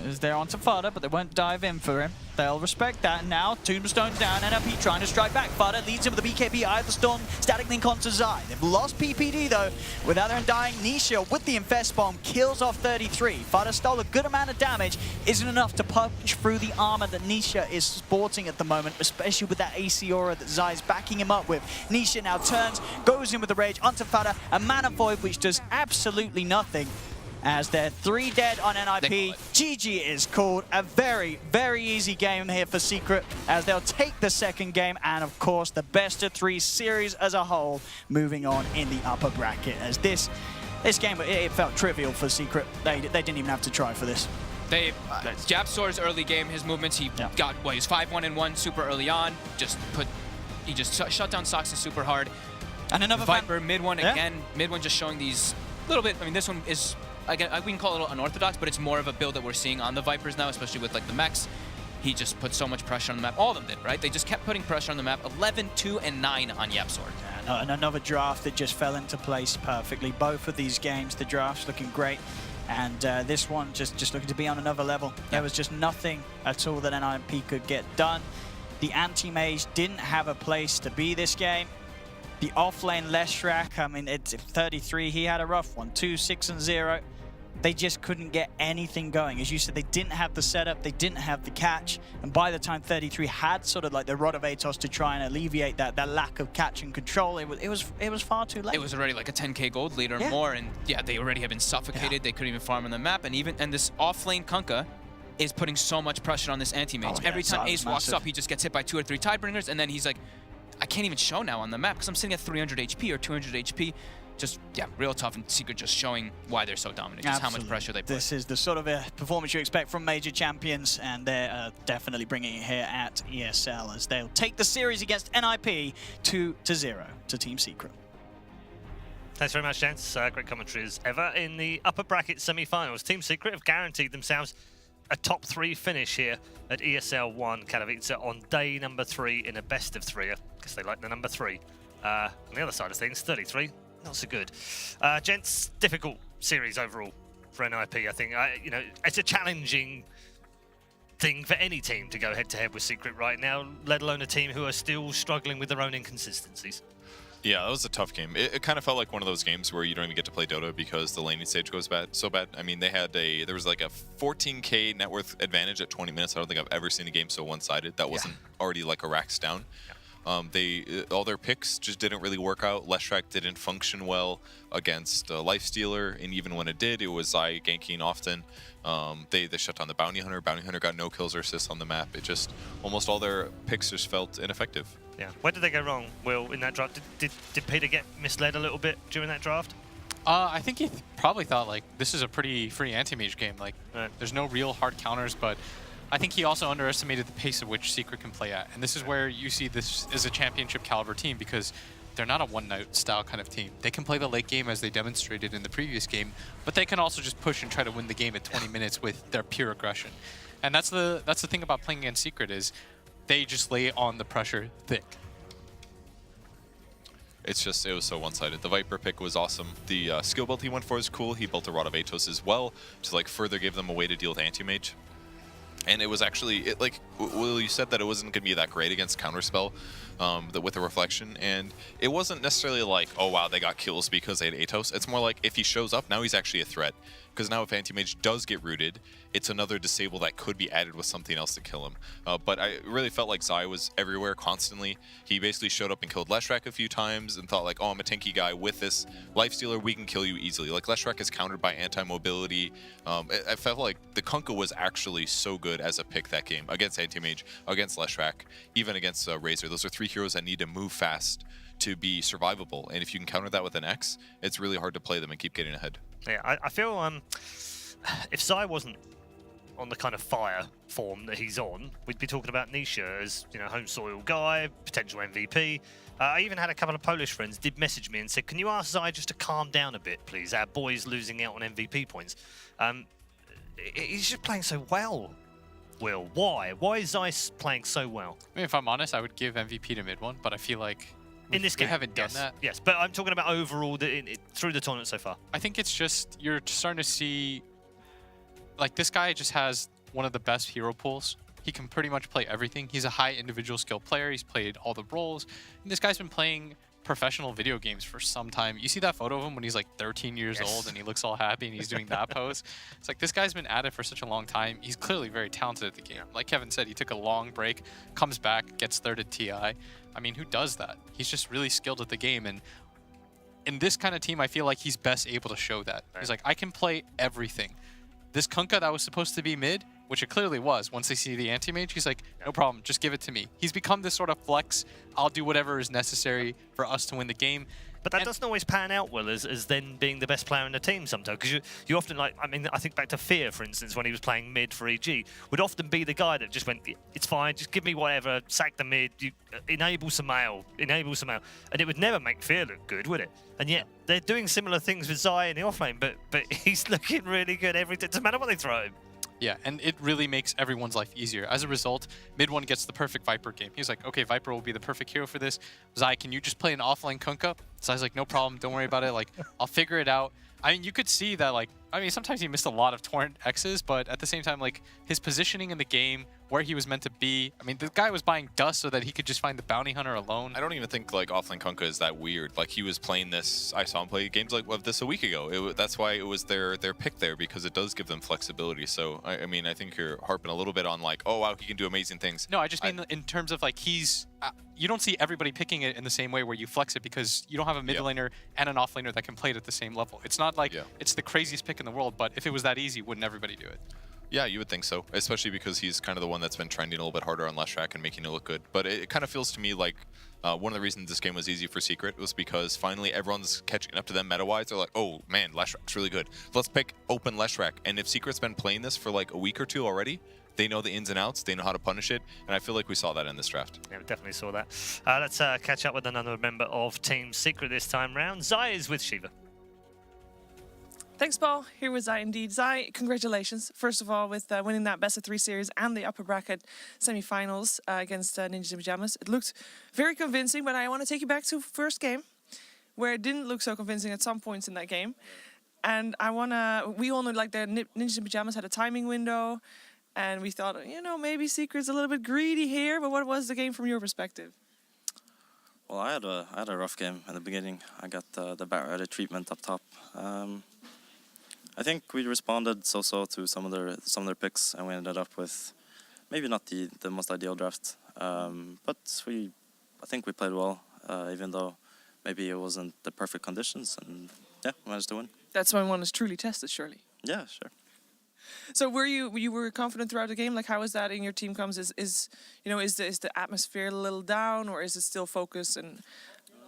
S12: is there onto Fada, but they won't dive in for him. They'll respect that. And now Tombstone's down. NLP trying to strike back. Fada leads him with the BKB. Eye of the Storm. Static link onto Zai. They've lost PPD though. Without her dying, Nisha with the Infest Bomb kills off 33. Fada stole a good amount of damage. Isn't enough to punch through the armor that Nisha is sporting at the moment, especially with that AC aura that Zai is backing him up with. Nisha now turns, goes in with the rage onto Fada. A Mana Void which does absolutely nothing. As they're 3 dead on NIP, GG is called. A very, very easy game here for Secret as they'll take the second game and, of course, the best-of-3 series as a whole moving on in the upper bracket. As this game, it felt trivial for Secret. They didn't even have to try for this.
S13: Japsor's early game, his movements, he got, what, he was 5-1-1 super early on. He just shut down Soxa super hard.
S12: And another
S13: Viper, mid one again. Mid one just showing these little bit, I mean, this one is, we can call it unorthodox, but it's more of a build that we're seeing on the Vipers now, especially with like the mechs. He just put so much pressure on the map. All of them did, right? They just kept putting pressure on the map. 11, 2, and 9 on Yapsor.
S12: And another draft that just fell into place perfectly. Both of these games, the drafts looking great. And this one just looking to be on another level. There was just nothing at all that NIP could get done. The anti-mage didn't have a place to be this game. The offlane Leshrak, I mean, it's 33. He had a rough one. 2, 6, and 0. they just couldn't get anything going. As you said, they didn't have the setup, they didn't have the catch, and by the time 33 had sort of like the Rod of Atos to try and alleviate that lack of catch and control, it was far too late.
S13: It was already like a 10k gold leader or more, and yeah, they already have been suffocated. They couldn't even farm on the map, and this off-lane Kunkka is putting so much pressure on this anti-mage. Every time Ace walks up, he just gets hit by 2 or 3 Tidebringers, and then he's like, I can't even show now on the map because I'm sitting at 300 HP or 200 HP. Just, yeah, real tough, and Secret just showing why they're so dominant, just how much pressure they put.
S12: This is the sort of a performance you expect from major champions, and they're definitely bringing it here at ESL as they'll take the series against NIP 2-0 to Team Secret.
S1: Thanks very much, gents. Great commentary as ever. In the upper bracket semi-finals, Team Secret have guaranteed themselves a top 3 finish here at ESL 1 Katowice on day number 3 in a best of 3. I guess they like the number 3. On the other side of things, 33. Not so good. Gents, difficult series overall for NIP, I think. You know, it's a challenging thing for any team to go head-to-head with Secret right now, let alone a team who are still struggling with their own inconsistencies.
S2: Yeah, that was a tough game. It kind of felt like one of those games where you don't even get to play Dota because the laning stage goes so bad. I mean, there was like a 14k net worth advantage at 20 minutes. I don't think I've ever seen a game so one-sided. That wasn't already like a racks down. Yeah. All their picks just didn't really work out. Leshrac didn't function well against Lifestealer, and even when it did, it was Zai ganking often. They shut down the Bounty Hunter. Bounty Hunter got no kills or assists on the map. It just, almost all their picks just felt ineffective.
S1: Yeah. Where did they go wrong, Will, in that draft? Did Peter get misled a little bit during that draft?
S3: I think he probably thought, like, this is a pretty free anti-mage game. Like, there's no real hard counters, but I think he also underestimated the pace at which Secret can play at. And this is where you see this is a championship caliber team, because they're not a one-note style kind of team. They can play the late game as they demonstrated in the previous game, but they can also just push and try to win the game at 20 minutes with their pure aggression. And that's the thing about playing against Secret, is they just lay on the pressure thick.
S2: It was so one-sided. The Viper pick was awesome. The skill build he went for is cool. He built a Rod of Atos as well to like further give them a way to deal with anti-mage. And it was actually, like, Will, you said that it wasn't going to be that great against Counterspell with the Reflection, and it wasn't necessarily like, oh wow, they got kills because they had Atos. It's more like, if he shows up, now he's actually a threat. Because now if Anti-Mage does get rooted, it's another disable that could be added with something else to kill him. But I really felt like Zai was everywhere constantly. He basically showed up and killed Leshrac a few times and thought like, oh, I'm a tanky guy. With this Lifestealer, we can kill you easily. Like, Leshrac is countered by anti-mobility. I felt like the Kunkka was actually so good as a pick that game against Anti-Mage, against Leshrac, even against Razor. Those are 3 heroes that need to move fast to be survivable, and if you can counter that with an X, it's really hard to play them and keep getting ahead.
S1: Yeah, I feel if Zai wasn't on the kind of fire form that he's on, we'd be talking about Nisha as, you know, home soil guy, potential MVP. I even had a couple of Polish friends did message me and said, can you ask Zai just to calm down a bit, please? Our boy's losing out on MVP points. He's just playing so well. Will, why? Why is Zai playing so well?
S3: I mean, if I'm honest, I would give MVP to mid one, but I feel like
S1: in this game,
S3: we haven't done that.
S1: Yes, but I'm talking about overall through the tournament so far.
S3: I think it's just, you're starting to see, like, this guy just has one of the best hero pools. He can pretty much play everything. He's a high individual skill player. He's played all the roles. And this guy's been playing professional video games for some time. You see that photo of him when he's like 13 years old and he looks all happy and he's doing that pose. It's like, this guy's been at it for such a long time. He's clearly very talented at the game. Like Kevin said, he took a long break, comes back, gets third at TI. I mean, who does that? He's just really skilled at the game, and in this kind of team, I feel like he's best able to show that. He's like, I can play everything. This Kunkka that was supposed to be mid, which it clearly was, once they see the anti-mage, he's like, no problem, just give it to me. He's become this sort of flex, I'll do whatever is necessary for us to win the game.
S1: But that doesn't always pan out well as then being the best player in the team sometimes. Because you often, like, I mean, I think back to Fear, for instance, when he was playing mid for EG, would often be the guy that just went, it's fine, just give me whatever, sack the mid, you, enable some mail. And it would never make Fear look good, would it? And yet, they're doing similar things with Zai in the offlane, but he's looking really good every time. It doesn't matter what they throw him.
S3: Yeah, and it really makes everyone's life easier. As a result, mid one gets the perfect Viper game. He's like, okay, Viper will be the perfect hero for this. Zai, can you just play an offline Kunkka? Zai's like, no problem, don't worry about it. Like, I'll figure it out. I mean, you could see that, like, I mean, sometimes he missed a lot of torrent X's, but at the same time, like, his positioning in the game, where he was meant to be. I mean, the guy was buying dust so that he could just find the bounty hunter alone.
S2: I don't even think like offlane Kunkka is that weird. Like he was playing this. I saw him play games like of this a week ago. That's why it was their pick there, because it does give them flexibility. So I mean, I think you're harping a little bit on like, oh wow, he can do amazing things.
S3: No, I just mean in terms of like you don't see everybody picking it in the same way where you flex it, because you don't have a mid laner and an offlaner that can play it at the same level. It's not like it's the craziest pick in the world, but if it was that easy, wouldn't everybody do it?
S2: Yeah, you would think so, especially because he's kind of the one that's been trending a little bit harder on Leshrac and making it look good. But it kind of feels to me like one of the reasons this game was easy for Secret was because finally everyone's catching up to them meta-wise. They're like, oh man, Leshrac's really good. Let's pick open Leshrac. And if Secret's been playing this for like a week or two already, they know the ins and outs, they know how to punish it, and I feel like we saw that in this draft.
S1: Yeah, we definitely saw that. Let's catch up with another member of Team Secret this time round. Zai is with Shiva.
S14: Thanks, Paul. Here was Zai indeed. Zai, congratulations, first of all, with winning that best-of-3 series and the upper bracket semi-finals against Ninjas in Pyjamas. It looked very convincing, but I want to take you back to first game, where it didn't look so convincing at some points in that game. And we all know like the Ninjas in Pyjamas had a timing window, and we thought, you know, maybe Secret's a little bit greedy here, but what was the game from your perspective?
S15: Well, I had a rough game in the beginning. I got the bat treatment up top. I think we responded so-so to some of their picks, and we ended up with maybe not the most ideal draft. But I think we played well, even though maybe it wasn't the perfect conditions, and yeah, we managed to win.
S14: That's when one is truly tested, surely.
S15: Yeah, sure.
S14: So were you confident throughout the game? Like, how is that in your team comes? Is the atmosphere a little down, or is it still focus and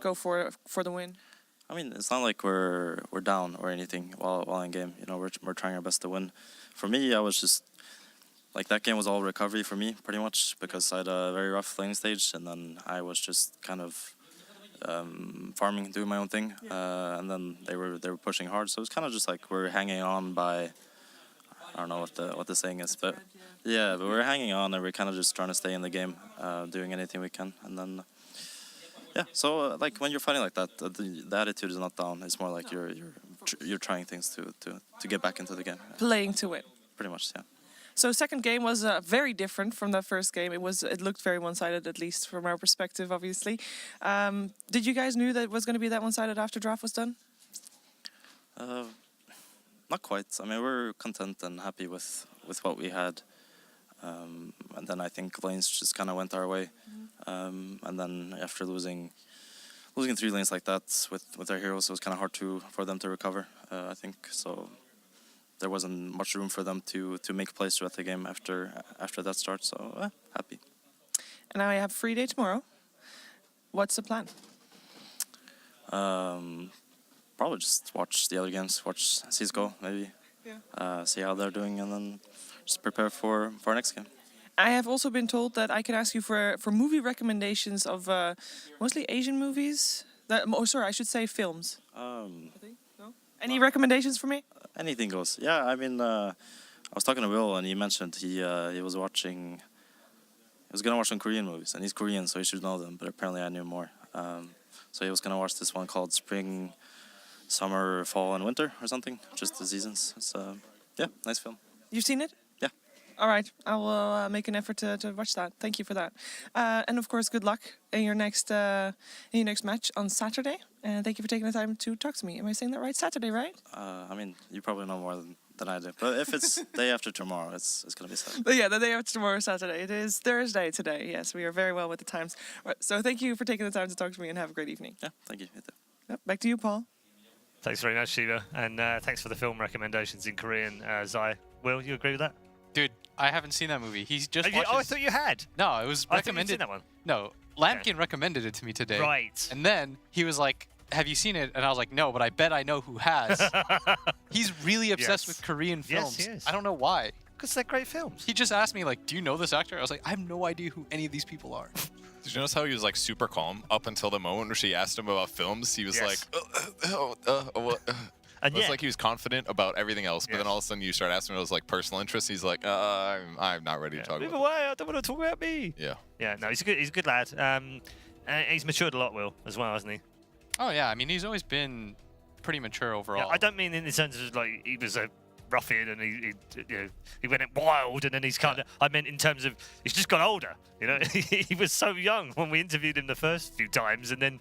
S14: go for the win?
S15: I mean, it's not like we're down or anything while in game. You know, we're trying our best to win. For me, I was just like, that game was all recovery for me pretty much, because I had a very rough lane stage, and then I was just kind of farming, doing my own thing, and then they were pushing hard. So it was kind of just like we're hanging on by, I don't know what the saying is, but yeah, but we're hanging on, and we're kind of just trying to stay in the game, doing anything we can, and then. Yeah, so like when you're fighting like that, the attitude is not down. It's more like you're trying things to get back into the game.
S14: Playing to win.
S15: Pretty much, yeah.
S14: So second game was very different from that first game. It looked very one-sided, at least from our perspective, obviously. Did you guys knew that it was going to be that one-sided after draft was done?
S15: Not quite. I mean, we're content and happy with what we had. And then I think lanes just kind of went our way. And then after losing 3 lanes like that with our heroes, it was kind of hard for them to recover, I think. So there wasn't much room for them to make plays throughout the game after that start. So happy.
S14: And now I have a free day tomorrow. What's the plan?
S15: Probably just watch the other games, watch CSGO maybe, see how they're doing, and then just prepare for our next game.
S14: I have also been told that I can ask you for movie recommendations of mostly Asian movies. I should say films. No? Any recommendations for me?
S15: Anything goes. Yeah, I mean, I was talking to Will, and he mentioned he was watching. He was gonna watch some Korean movies, and he's Korean, so he should know them. But apparently, I knew more. So he was gonna watch this one called Spring, Summer, Fall, and Winter, or something. Just the seasons. It's nice film.
S14: You've seen it?
S15: Yeah.
S14: All right, I will make an effort to watch that. Thank you for that, and of course, good luck in your next match on Saturday. And thank you for taking the time to talk to me. Am I saying that right? Saturday, right?
S15: I mean, you probably know more than I do. But if it's day after tomorrow, it's gonna be Saturday.
S14: But yeah, the day after tomorrow, Saturday. It is Thursday today. Yes, we are very well with the times. Right, so thank you for taking the time to talk to me, and have a great evening.
S15: Yeah, thank you.
S14: Yep, back to you, Paul.
S1: Thanks very much, Shiva, and thanks for the film recommendations in Korean, Zai. Will, you agree with that?
S3: Dude, I haven't seen that movie. He's just
S1: Oh, I thought you had.
S3: No, it was recommended.
S1: That one.
S3: No, Lampkin recommended it to me today.
S1: Right.
S3: And then he was like, have you seen it? And I was like, no, but I bet I know who has. He's really obsessed with Korean films.
S1: Yes, he is.
S3: I don't know why.
S1: Because they're great films.
S3: He just asked me, like, do you know this actor? I was like, I have no idea who any of these people are.
S2: Did you notice how he was like super calm up until the moment where she asked him about films? He was like,
S1: And
S2: it's like he was confident about everything else, but then all of a sudden you start asking him those like personal interests. He's like, I'm not ready to talk
S1: Move
S2: about
S1: away! I don't want to talk about me.
S2: Yeah.
S1: Yeah. No, he's a good lad. He's matured a lot, Will, as well, hasn't he?
S3: Oh yeah, I mean he's always been pretty mature overall.
S1: Yeah, I don't mean in the sense of like he was a ruffian, and he went wild, and then he's kind of. I meant in terms of he's just got older. You know, he was so young when we interviewed him the first few times, and then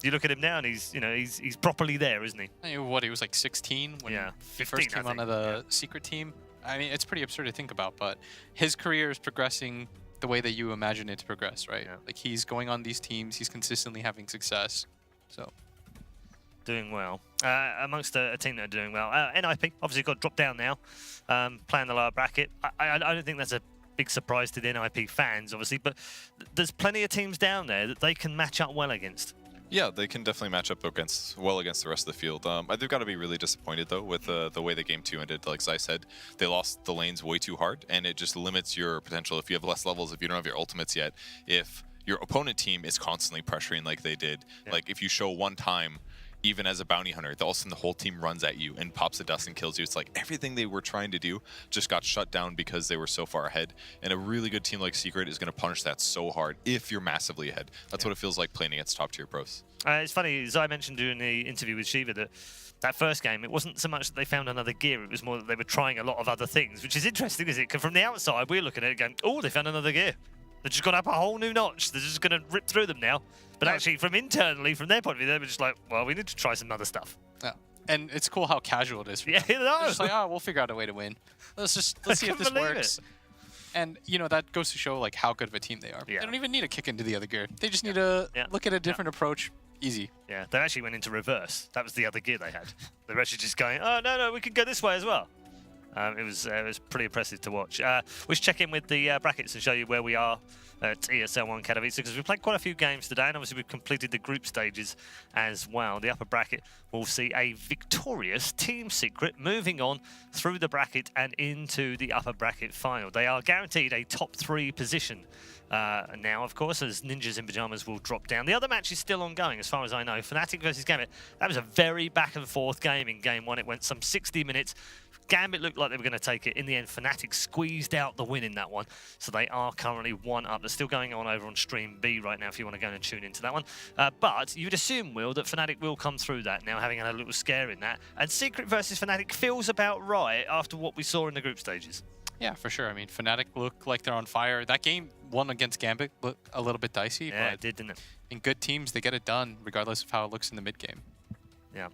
S1: you look at him now, and he's properly there, isn't he?
S3: I mean, what, he was like 16 when he first came onto the secret team. I mean, it's pretty absurd to think about, but his career is progressing the way that you imagine it to progress, right?
S1: Yeah.
S3: Like, he's going on these teams, he's consistently having success, so.
S1: Doing well. Amongst a team that are doing well. NIP, obviously got dropped down now, playing the lower bracket. I don't think that's a big surprise to the NIP fans, obviously, but there's plenty of teams down there that they can match up well against.
S2: Yeah, they can definitely match up well against the rest of the field. They've got to be really disappointed, though, with the way the game 2 ended. Like Zai said, they lost the lanes way too hard, and it just limits your potential if you have less levels, if you don't have your ultimates yet, if your opponent team is constantly pressuring like they did. Yeah. Like, if you show one time, even as a bounty hunter, all of a sudden the whole team runs at you and pops the dust and kills you. It's like everything they were trying to do just got shut down because they were so far ahead. And a really good team like Secret is going to punish that so hard if you're massively ahead. That's what it feels like playing against top tier pros.
S1: It's funny, as I mentioned during the interview with Shiva, that first game, it wasn't so much that they found another gear, it was more that they were trying a lot of other things, which is interesting, isn't it? Because from the outside, we're looking at it going, oh, they found another gear. They've just gone up a whole new notch. They're just going to rip through them now. But actually, from internally, from their point of view, they were just like, well, we need to try some other stuff.
S3: Yeah. And it's cool how casual it is.
S1: Yeah,
S3: They're just like, oh, we'll figure out a way to win. Let's see if this works. And, you know, that goes to show, like, how good of a team they are. Yeah. They don't even need to kick into the other gear. They just need to look at a different approach. Easy.
S1: Yeah, they actually went into reverse. That was the other gear they had. They were actually just going, oh, no, we could go this way as well. It was pretty impressive to watch. We should check in with the brackets and show you where we are at ESL 1 Katowice, because we've played quite a few games today, and obviously we've completed the group stages as well. The upper bracket will see a victorious Team Secret moving on through the bracket and into the upper bracket final. They are guaranteed a top 3 position now, of course, as Ninjas in Pyjamas will drop down. The other match is still ongoing, as far as I know. Fnatic versus Gambit. That was a very back and forth game in game 1. It went some 60 minutes. Gambit looked like they were going to take it. In the end, Fnatic squeezed out the win in that one. So they are currently 1 up. They're still going on over on Stream B right now if you want to go and tune into that one. But you'd assume, Will, that Fnatic will come through that now, having had a little scare in that. And Secret versus Fnatic feels about right after what we saw in the group stages.
S3: Yeah, for sure. I mean, Fnatic look like they're on fire. That game, 1 against Gambit, looked a little bit dicey.
S1: Yeah,
S3: but
S1: it did, didn't it?
S3: In good teams, they get it done, regardless of how it looks in the mid-game.
S1: Yeah.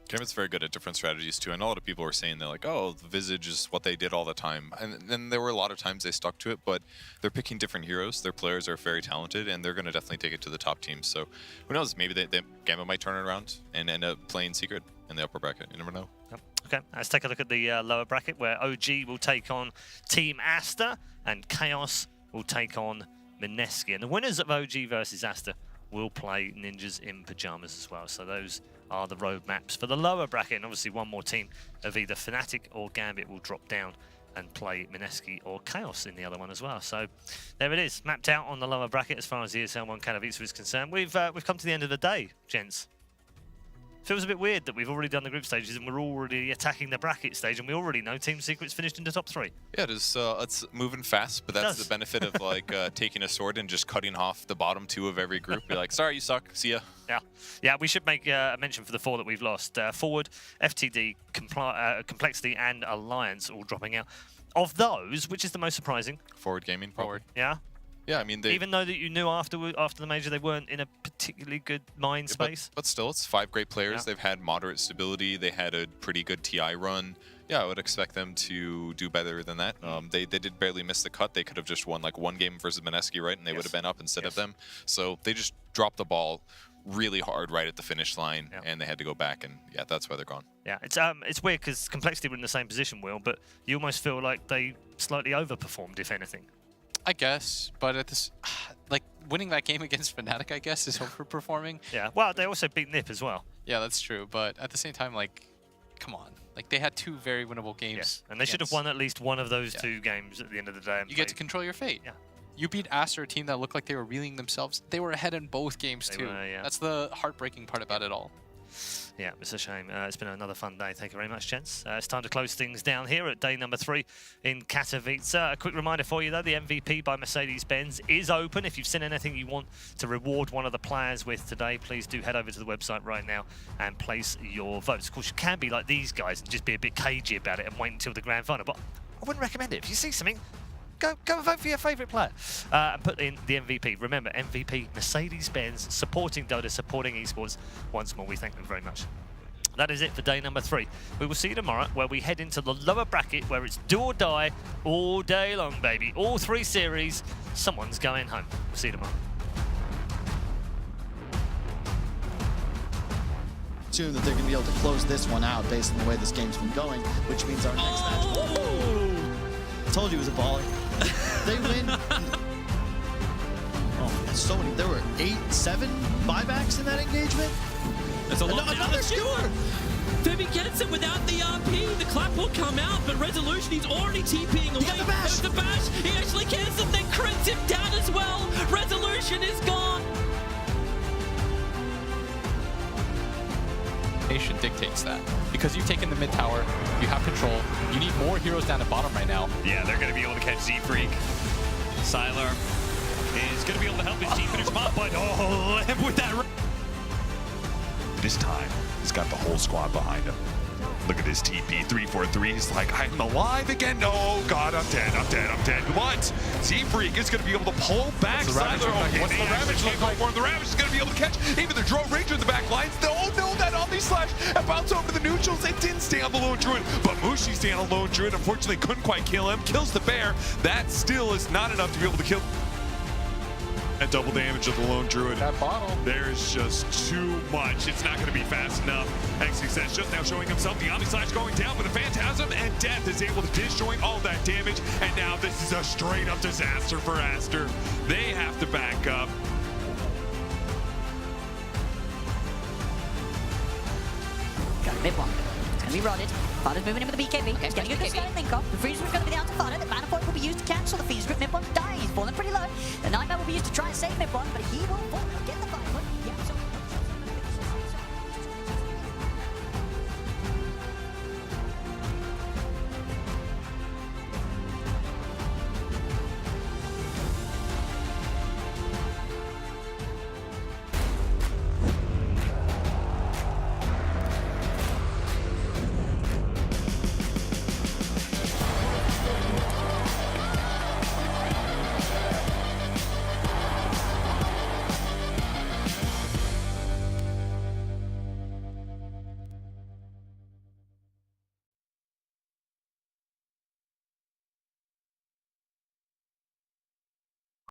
S2: Gambit's very good at different strategies too. I know a lot of people were saying they're like, oh, the Visage is what they did all the time. And then there were a lot of times they stuck to it, but they're picking different heroes. Their players are very talented, and they're going to definitely take it to the top teams. So who knows? Maybe Gambit might turn it around and end up playing Secret in the upper bracket. You never know.
S1: Yep. Okay, let's take a look at the lower bracket, where OG will take on Team Asta and Chaos will take on Mineski. And the winners of OG versus Asta will play Ninjas in Pyjamas as well. So those are the roadmaps for the lower bracket, and obviously one more team of either Fnatic or Gambit will drop down and play Mineski or Chaos in the other one as well. So there it is, mapped out on the lower bracket as far as the ESL 1 Katowice is concerned. We've come to the end of the day, gents. Feels a bit weird that we've already done the group stages and we're already attacking the bracket stage, and we already know Team Secret's finished in the top 3.
S2: Yeah, it is. It's moving fast, but that's the benefit of like taking a sword and just cutting off the bottom 2 of every group. You're like, sorry, you suck. See ya.
S1: Yeah. We should make a mention for the 4 that we've lost. Forward, FTD, Complexity, and Alliance all dropping out. Of those, which is the most surprising?
S2: Forward Gaming. Forward.
S1: Yeah.
S2: Yeah, I mean,
S1: even though that you knew after the major they weren't in a particularly good mind space.
S2: But still, it's 5 great players. They've had moderate stability. They had a pretty good TI run. Yeah, I would expect them to do better than that. They did barely miss the cut. They could have just won like 1 game versus Mineski, right? And they would have been up instead of them. So they just dropped the ball really hard right at the finish line, and they had to go back, and yeah, that's why they're gone.
S1: Yeah, it's weird because Complexity were in the same position, Will, but you almost feel like they slightly overperformed, if anything.
S3: I guess, but at this, like, winning that game against Fnatic, I guess, is overperforming.
S1: Yeah, well, they also beat Nip as well.
S3: Yeah, that's true, but at the same time, like, come on. Like, they had 2 very winnable games.
S1: Yes, and they should have won at least one of those 2 games at the end of the day.
S3: You get to control your fate.
S1: Yeah.
S3: You beat Aster, a team that looked like they were reeling themselves. They were ahead in both games, too.
S1: Were, yeah.
S3: That's the heartbreaking part about it all.
S1: Yeah, it's a shame. It's been another fun day. Thank you very much, gents. It's time to close things down here at day number 3 in Katowice. A quick reminder for you, though, the MVP by Mercedes-Benz is open. If you've seen anything you want to reward one of the players with today, please do head over to the website right now and place your votes. Of course, you can be like these guys and just be a bit cagey about it and wait until the grand final, but I wouldn't recommend it. If you see something, go and vote for your favourite player and put in the MVP. Remember, MVP Mercedes-Benz supporting Dota, supporting esports. Once more, we thank them very much. That is it for day number 3. We will see you tomorrow where we head into the lower bracket where it's do or die all day long, baby. All 3 series, someone's going home. See you tomorrow.
S16: Assume that they're going to be able to close this one out based on the way this game's been going, which means our next match. Told you it was a baller. They win. Oh, so many. There were 7 buybacks in that engagement.
S17: That's a lot.
S16: Another skewer.
S17: Femi gets it without the RP. The clap will come out, but Resolution, he's already TPing away. The bash. He actually cancels, then crits him down as well. Resolution is gone.
S3: Nation dictates that because you've taken the mid tower, you have control, you need more heroes down at bottom right now.
S18: Yeah, they're going to be able to catch Z-Freak. Sylar is going to be able to help his team finish spot, but with that.
S19: This time, he's got the whole squad behind him. Look at this TP, 3-4-3. He's like, I'm alive again. Oh, God, I'm dead, I'm dead, I'm dead. What? Z-Freak is going to be able to pull back. Sylar, what's the Ravage can't go for him. The Ravage is going to be able to catch even the Drone Ranger in the back lines. Oh, no, that Omni Slash bounce over the neutrals. It didn't stay on the Lone Druid, but Mushi stayed on the Lone Druid. Unfortunately, couldn't quite kill him. Kills the bear. That still is not enough to be able to kill. That double damage of the Lone Druid.
S3: That bottle.
S19: There's just too much. It's not going to be fast enough. XXS just now showing himself. The Omni Slash going down, but the Phantasm and Death is able to disjoint all that damage. And now this is a straight up disaster for Aster. They have to back up.
S20: Got a mid one. It's going to be rotted. Fada's moving in with the BKB. Okay, he's getting a good start link off. The Freeze Grip's going to be down to Fada. The Mana Point will be used to cancel the Freeze Grip. Mid one dies. He's falling pretty low. The Nightmare will be used to try and save mid one, but he will fall. Get the